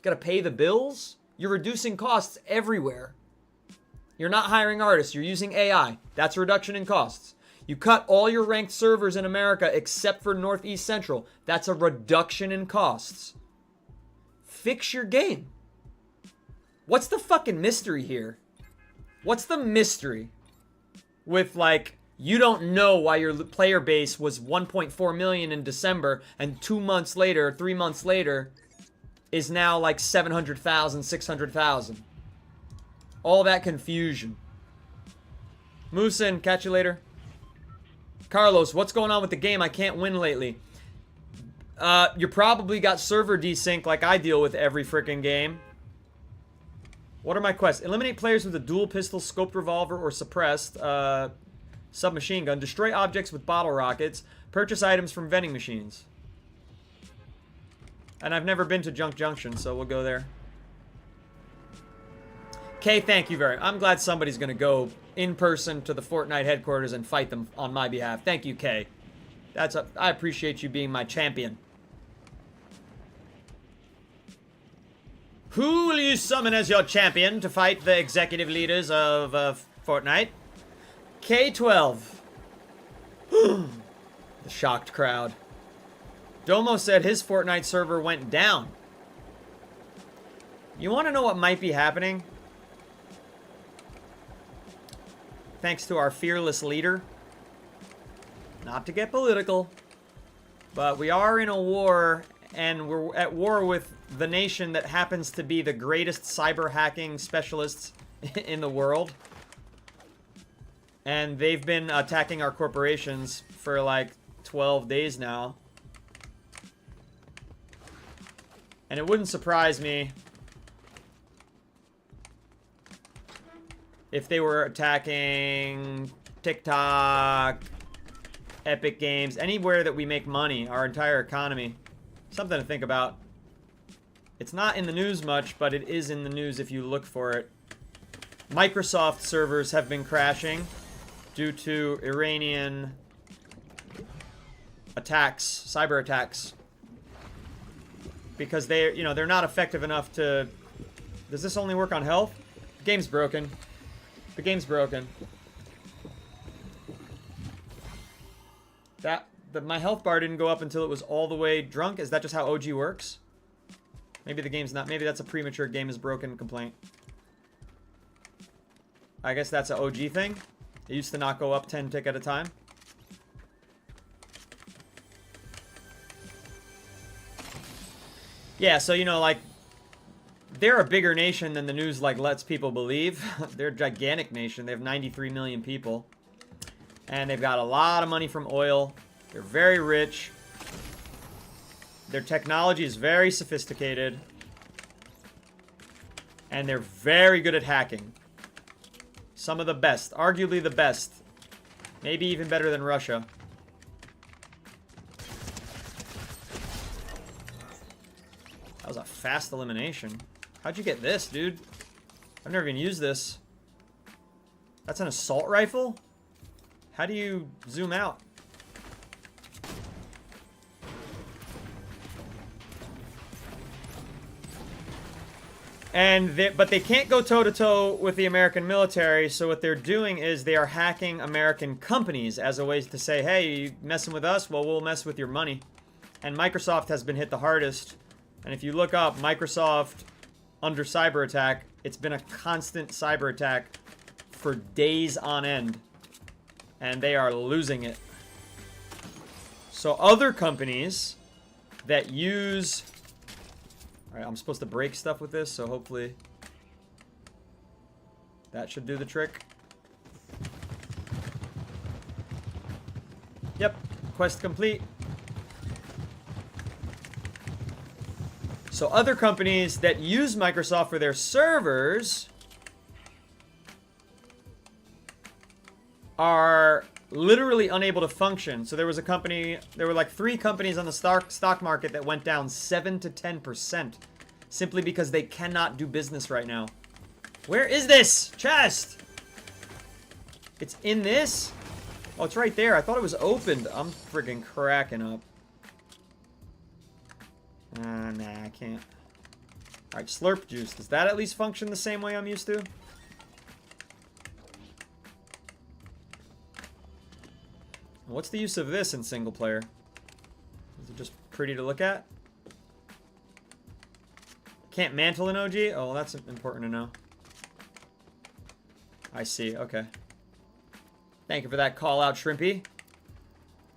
Gotta pay the bills? You're reducing costs everywhere. You're not hiring artists. You're using AI. That's a reduction in costs. You cut all your ranked servers in America except for Northeast Central. That's a reduction in costs. Fix your game. What's the fucking mystery here? What's the mystery with, like, you don't know why your player base was 1.4 million in December and 2 months later, 3 months later, is now like 700,000, 600,000. All that confusion. Moosin, catch you later. Carlos, what's going on with the game? I can't win lately. You probably got server desync like I deal with every freaking game. What are my quests? Eliminate players with a dual pistol, scoped revolver, or suppressed submachine gun. Destroy objects with bottle rockets. Purchase items from vending machines. And I've never been to Junk Junction, so we'll go there. Kay, thank you very much. I'm glad somebody's going to go in person to the Fortnite headquarters and fight them on my behalf. Thank you, Kay. I appreciate you being my champion. Who will you summon as your champion to fight the executive leaders of Fortnite? K12. The shocked crowd. Domo said his Fortnite server went down. You want to know what might be happening? Thanks to our fearless leader. Not to get political. But we are in a war, and we're at war with the nation that happens to be the greatest cyber hacking specialists in the world. And they've been attacking our corporations for like 12 days now. And it wouldn't surprise me if they were attacking TikTok, Epic Games, anywhere that we make money, our entire economy. Something to think about. It's not in the news much, but it is in the news if you look for it. Microsoft servers have been crashing due to Iranian attacks, cyber attacks. Because they're not effective enough to... Does this only work on health? The game's broken. The game's broken. My health bar didn't go up until it was all the way drunk. Is that just how OG works? Maybe the game's not. Maybe that's a premature game is broken complaint. I guess that's an OG thing. It used to not go up 10 tick at a time. Yeah, so like they're a bigger nation than the news like lets people believe. They're a gigantic nation. They have 93 million people. And they've got a lot of money from oil. They're very rich. Their technology is very sophisticated. And they're very good at hacking. Some of the best. Arguably the best. Maybe even better than Russia. That was a fast elimination. How'd you get this, dude? I've never even used this. That's an assault rifle? How do you zoom out? But they can't go toe-to-toe with the American military, so what they're doing is they are hacking American companies as a way to say, hey, you messing with us? Well, we'll mess with your money. And Microsoft has been hit the hardest. And if you look up Microsoft under cyber attack, it's been a constant cyber attack for days on end. And they are losing it. So other companies that use... Alright, I'm supposed to break stuff with this, so hopefully that should do the trick. Yep, quest complete. So other companies that use Microsoft for their servers are literally unable to function. So there was a company, there were like 3 companies on the stock market that went down 7 to 10% simply because they cannot do business right now. Where is this chest? It's in this? Oh, it's right there. I thought it was opened. I'm friggin' cracking up. Nah, I can't. Alright, slurp juice. Does that at least function the same way I'm used to? What's the use of this in single player? Is it just pretty to look at? Can't mantle an OG? Oh, well, that's important to know. I see, okay. Thank you for that call out, Shrimpy.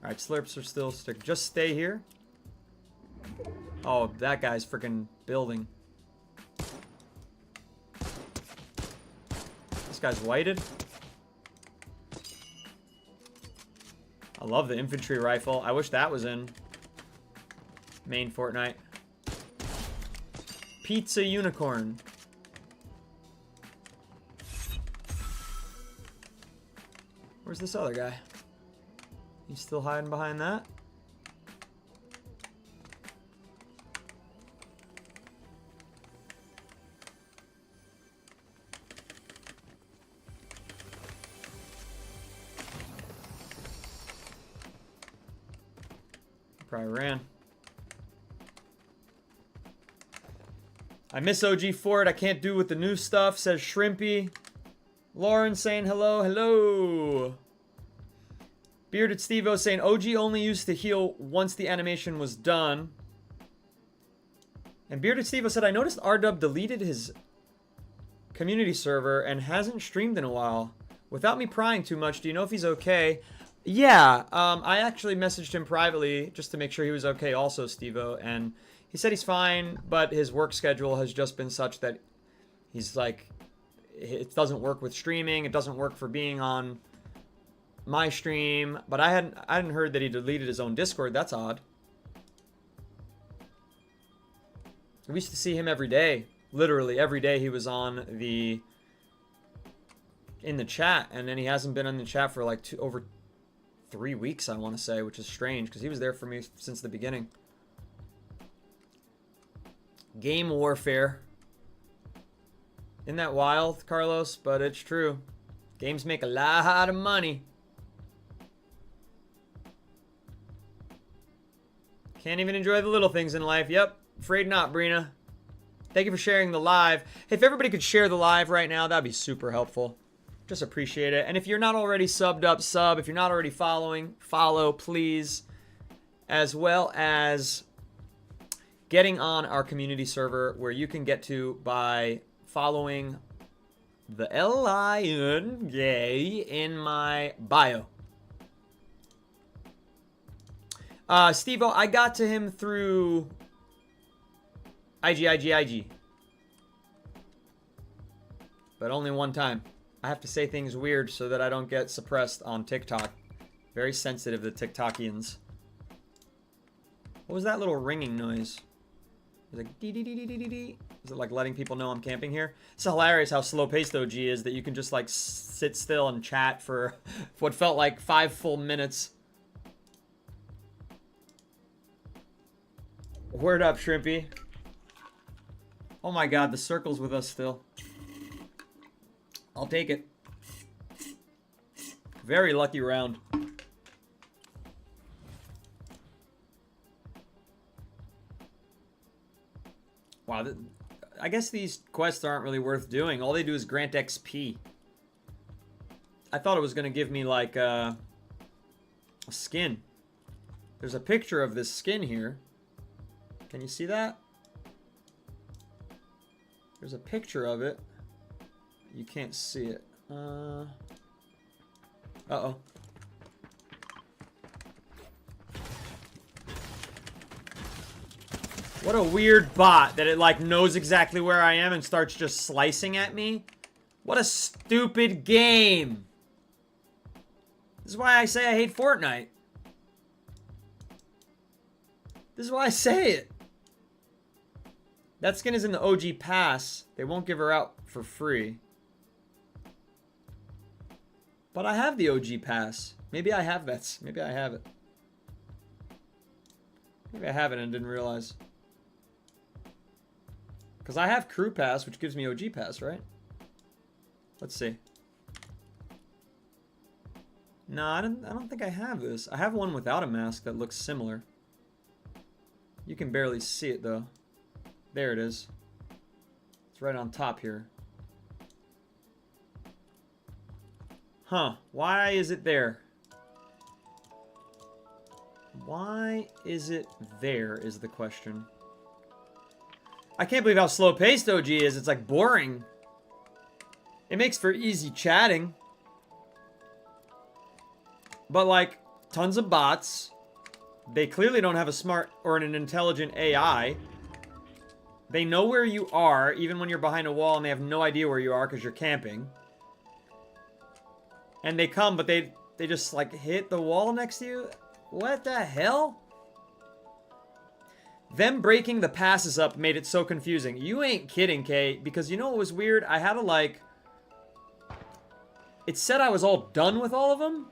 Alright, slurps are still stick. Just stay here. Oh, that guy's freaking building. This guy's whited. I love the infantry rifle. I wish that was in main Fortnite. Pizza unicorn. Where's this other guy? He's still hiding behind that? Probably ran. I miss OG Ford. I can't do with the new stuff, says Shrimpy. Lauren saying hello, hello. Bearded Steve-O saying OG only used to heal once the animation was done. And Bearded Steve-O said, I noticed R-Dub deleted his community server and hasn't streamed in a while. Without me prying too much, do you know if he's okay? Yeah, I actually messaged him privately just to make sure he was okay also, Steve-O, and he said he's fine, but his work schedule has just been such that he's like, it doesn't work with streaming, it doesn't work for being on my stream, but I hadn't heard that he deleted his own Discord. That's odd. We used to see him every day. Literally every day he was in the chat, and then he hasn't been in the chat for like over 3 weeks, I want to say, which is strange because he was there for me since the beginning. Game warfare. Isn't that wild, Carlos? But it's true. Games make a lot of money. Can't even enjoy the little things in life. Yep, afraid not, Brina. Thank you for sharing the live. Hey, if everybody could share the live right now, that'd be super helpful. Just appreciate it. And if you're not already subbed up, sub. If you're not already following, follow, please. As well as getting on our community server where you can get to by following the Lion Gay in my bio. Steve-O, I got to him through IG. But only one time. I have to say things weird so that I don't get suppressed on TikTok. Very sensitive to TikTokians. What was that little ringing noise? It was like dee dee dee dee dee dee. Is it like letting people know I'm camping here? It's hilarious how slow-paced OG is that you can just like sit still and chat for what felt like 5 full minutes. Word up, Shrimpy. Oh my god, the circle's with us still. I'll take it. Very lucky round. Wow, I guess these quests aren't really worth doing. All they do is grant XP. I thought it was going to give me like a skin. There's a picture of this skin here. Can you see that? There's a picture of it. You can't see it. Uh-oh. What a weird bot that it like knows exactly where I am and starts just slicing at me. What a stupid game. This is why I say I hate Fortnite. This is why I say it. That skin is in the OG pass. They won't give her out for free. But I have the OG pass. Maybe I have that. Maybe I have it. Maybe I have it and didn't realize. Because I have crew pass, which gives me OG pass, right? Let's see. No, I don't think I have this. I have one without a mask that looks similar. You can barely see it though. There it is. It's right on top here. Huh. Why is it there? Why is it there is the question. I can't believe how slow-paced OG is. It's like boring. It makes for easy chatting. But like, tons of bots. They clearly don't have a smart or an intelligent AI. They know where you are, even when you're behind a wall, and they have no idea where you are because you're camping. And they come, but they just, like, hit the wall next to you? What the hell? Them breaking the passes up made it so confusing. You ain't kidding, Kay, because you know what was weird? I had to, like... It said I was all done with all of them,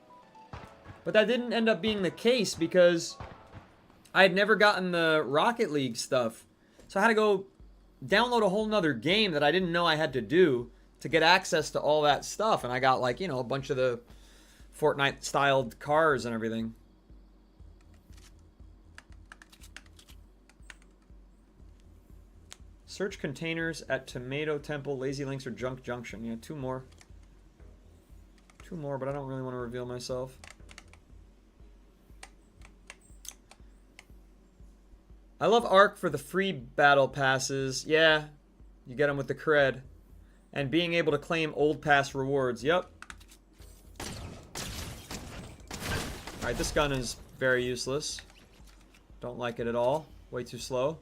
but that didn't end up being the case because I had never gotten the Rocket League stuff. So I had to go download a whole nother game that I didn't know I had to do to get access to all that stuff. And I got like, you know, a bunch of the Fortnite styled cars and everything. Search containers at Tomato Temple, Lazy Links, or Junk Junction. Yeah, two more. Two more, but I don't really want to reveal myself. I love Ark for the free battle passes. Yeah, you get them with the cred. And being able to claim old pass rewards. Yep. Alright, this gun is very useless. Don't like it at all. Way too slow.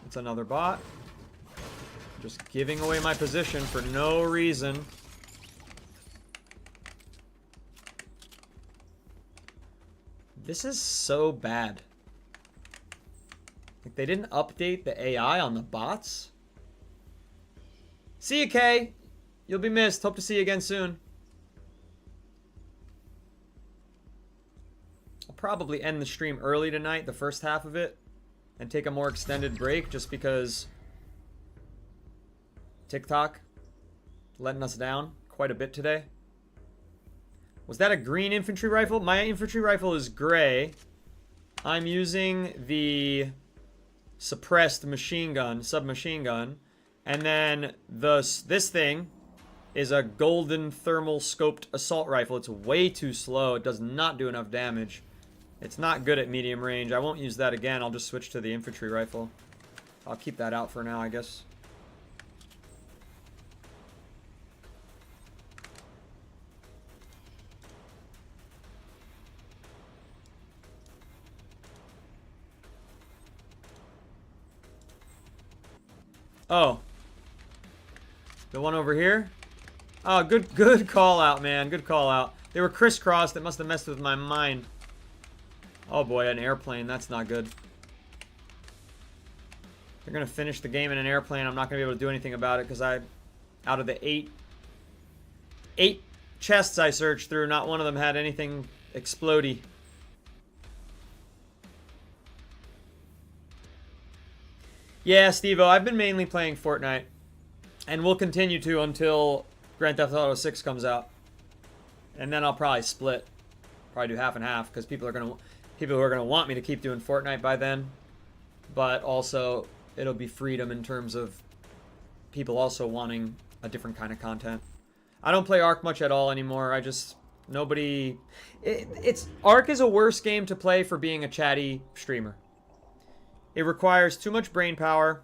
It's another bot. Just giving away my position for no reason. This is so bad. Like, they didn't update the AI on the bots? See you, Kay. You'll be missed. Hope to see you again soon. I'll probably end the stream early tonight, the first half of it, and take a more extended break just because TikTok letting us down quite a bit today. Was that a green infantry rifle? My infantry rifle is gray. I'm using the suppressed machine gun, submachine gun. And then this thing is a golden thermal scoped assault rifle. It's way too slow. It does not do enough damage. It's not good at medium range. I won't use that again. I'll just switch to the infantry rifle. I'll keep that out for now, I guess. Oh. The one over here? Oh, good call out, man. Good call out. They were crisscrossed. It must have messed with my mind. Oh boy, an airplane. That's not good. They're going to finish the game in an airplane. I'm not going to be able to do anything about it because out of the eight chests I searched through, not one of them had anything explodey. Yeah, Steve-O, I've been mainly playing Fortnite. And will continue to until Grand Theft Auto 6 comes out. And then I'll probably split. Probably do half and half, because people who are gonna want me to keep doing Fortnite by then. But also, it'll be freedom in terms of people also wanting a different kind of content. I don't play Ark much at all anymore. Ark is a worse game to play for being a chatty streamer. It requires too much brain power.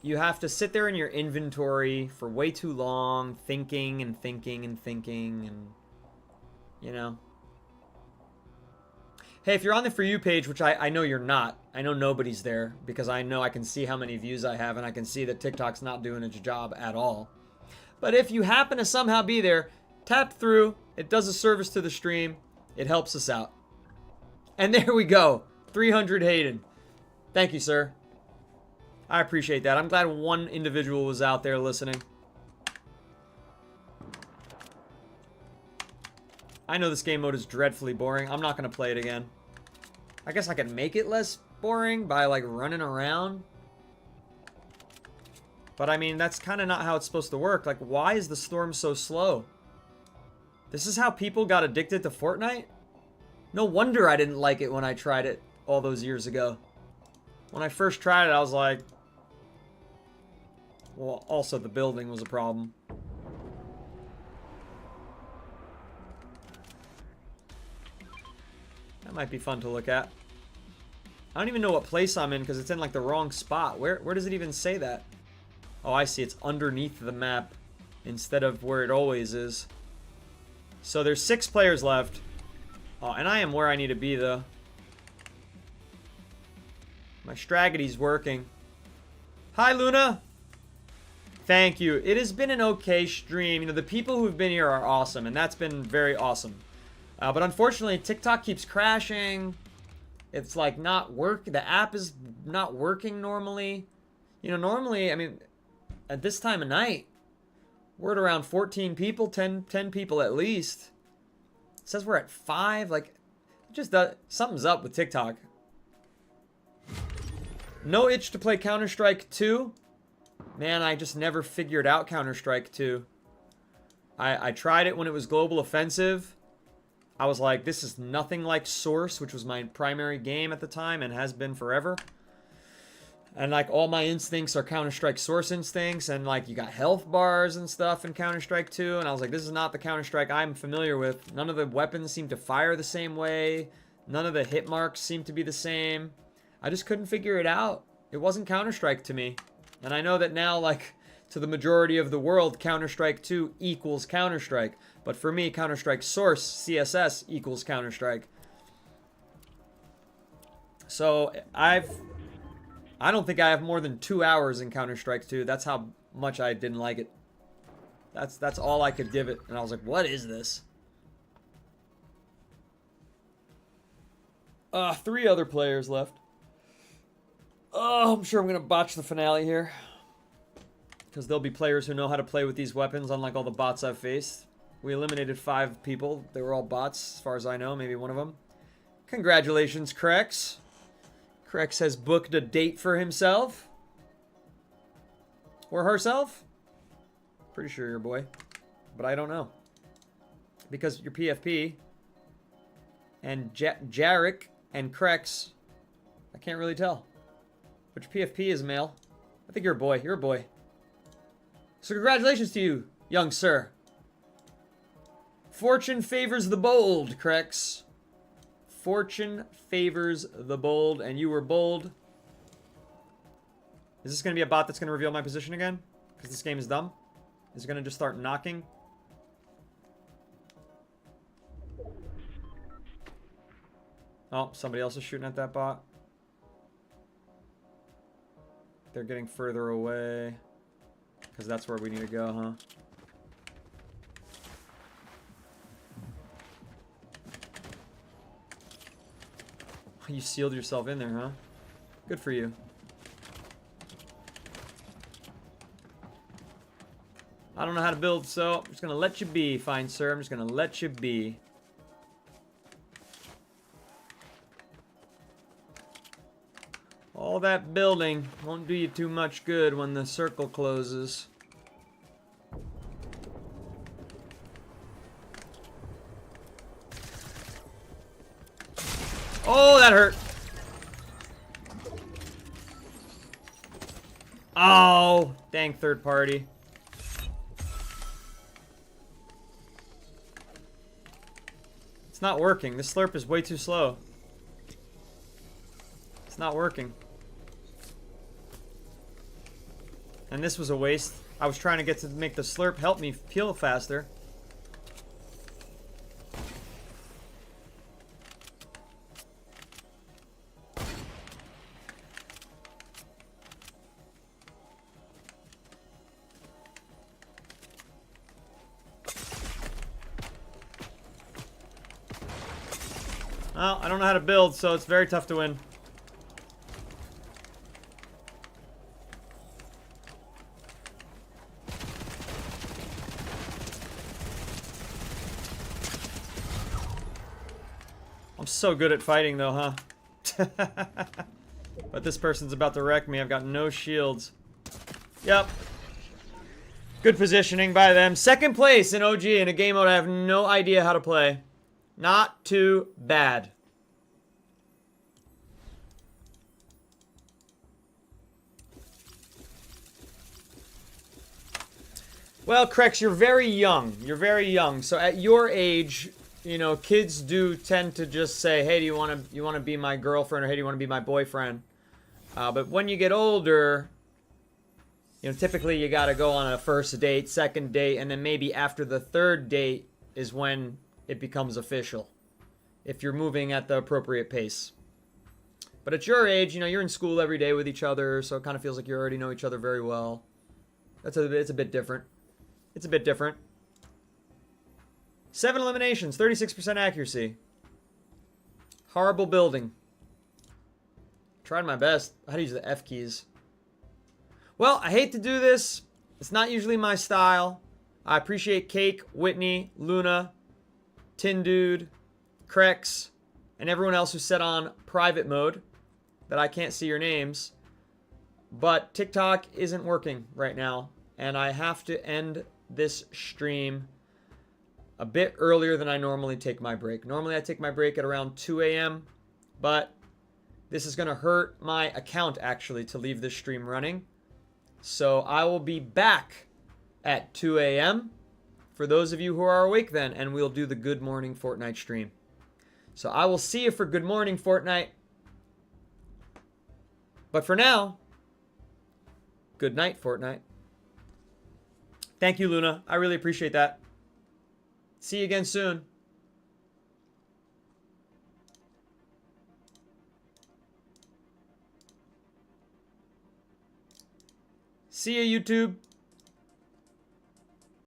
You have to sit there in your inventory for way too long, thinking and thinking and thinking, and, you know. Hey, if you're on the For You page, which I know you're not, I know nobody's there, because I know I can see how many views I have, and I can see that TikTok's not doing its job at all. But if you happen to somehow be there, tap through. It does a service to the stream. It helps us out. And there we go. 300 Hayden. Thank you, sir. I appreciate that. I'm glad one individual was out there listening. I know this game mode is dreadfully boring. I'm not going to play it again. I guess I can make it less boring by, like, running around. But, I mean, that's kind of not how it's supposed to work. Like, why is the storm so slow? This is how people got addicted to Fortnite? No wonder I didn't like it when I tried it all those years ago. When I first tried it, I was like... Well, also the building was a problem. That might be fun to look at. I don't even know what place I'm in because it's in like the wrong spot. Where does it even say that? Oh, I see. It's underneath the map instead of where it always is. So there's 6 players left. Oh, and I am where I need to be though. My strategy's working. Hi, Luna. Thank you. It has been an okay stream. You know, the people who've been here are awesome, and that's been very awesome. But unfortunately, TikTok keeps crashing. It's like not work. The app is not working normally. You know, normally, I mean, at this time of night, we're at around 14 people, 10 people at least. It says we're at 5. Like, just something's up with TikTok. No itch to play Counter-Strike 2. Man, I just never figured out Counter-Strike 2. I tried it when it was Global Offensive. I was like, this is nothing like Source, which was my primary game at the time and has been forever. And like all my instincts are Counter-Strike Source instincts, and like you got health bars and stuff in Counter-Strike 2, and I was like, this is not the Counter-Strike I'm familiar with. None of the weapons seem to fire the same way. None of the hit marks seem to be the same. I just couldn't figure it out. It wasn't Counter-Strike to me. And I know that now, like, To the majority of the world, Counter-Strike 2 equals Counter-Strike. But for me, Counter-Strike Source, CSS, equals Counter-Strike. So, I don't think I have more than 2 hours in Counter-Strike 2. That's how much I didn't like it. That's all I could give it. And I was like, what is this? 3 other players left. Oh, I'm sure I'm going to botch the finale here. Because there'll be players who know how to play with these weapons, unlike all the bots I've faced. We eliminated 5 people. They were all bots, as far as I know. Maybe one of them. Congratulations, Krex. Krex has booked a date for himself. Or herself. Pretty sure you're a boy. But I don't know. Because you're PFP. And Jarek and Krex. I can't really tell. Which PFP is male. I think you're a boy. You're a boy. So congratulations to you, young sir. Fortune favors the bold, Krex. Fortune favors the bold, and you were bold. Is this going to be a bot that's going to reveal my position again? Because this game is dumb? Is it going to just start knocking? Oh, somebody else is shooting at that bot. They're getting further away. Because that's where we need to go, huh? You sealed yourself in there, huh? Good for you. I don't know how to build, so I'm just going to let you be, fine sir. I'm just going to let you be. All that building won't do you too much good when the circle closes. Oh, that hurt. Oh, dang third party. It's not working. This slurp is way too slow. It's not working. And this was a waste. I was trying to get to make the slurp help me peel faster. Well, I don't know how to build, so it's very tough to win. I'm so good at fighting, though, huh? But this person's about to wreck me. I've got no shields. Yep. Good positioning by them. Second place in OG in a game mode I have no idea how to play. Not too bad. Well, Krex, you're very young. You're very young. So at your age, you know, kids do tend to just say, "Hey, do you want to be my girlfriend?" or "Hey, do you want to be my boyfriend?" But when you get older, you know, typically you got to go on a first date, second date, and then maybe after the third date is when it becomes official, if you're moving at the appropriate pace. But at your age, you know, you're in school every day with each other, so it kind of feels like you already know each other very well. It's a bit different. It's a bit different. 7 eliminations, 36% accuracy. Horrible building. Tried my best. How to use the F keys. Well, I hate to do this. It's not usually my style. I appreciate Cake, Whitney, Luna, Tin Dude, Krex, and everyone else who set on private mode that I can't see your names. But TikTok isn't working right now, and I have to end this stream a bit earlier than I normally take my break. Normally I take my break at around 2 a.m., but this is going to hurt my account actually to leave this stream running. So I will be back at 2 a.m. for those of you who are awake then, and we'll do the Good Morning Fortnite stream. So I will see you for Good Morning Fortnite. But for now, good night, Fortnite. Thank you, Luna. I really appreciate that. See you again soon. See ya, YouTube.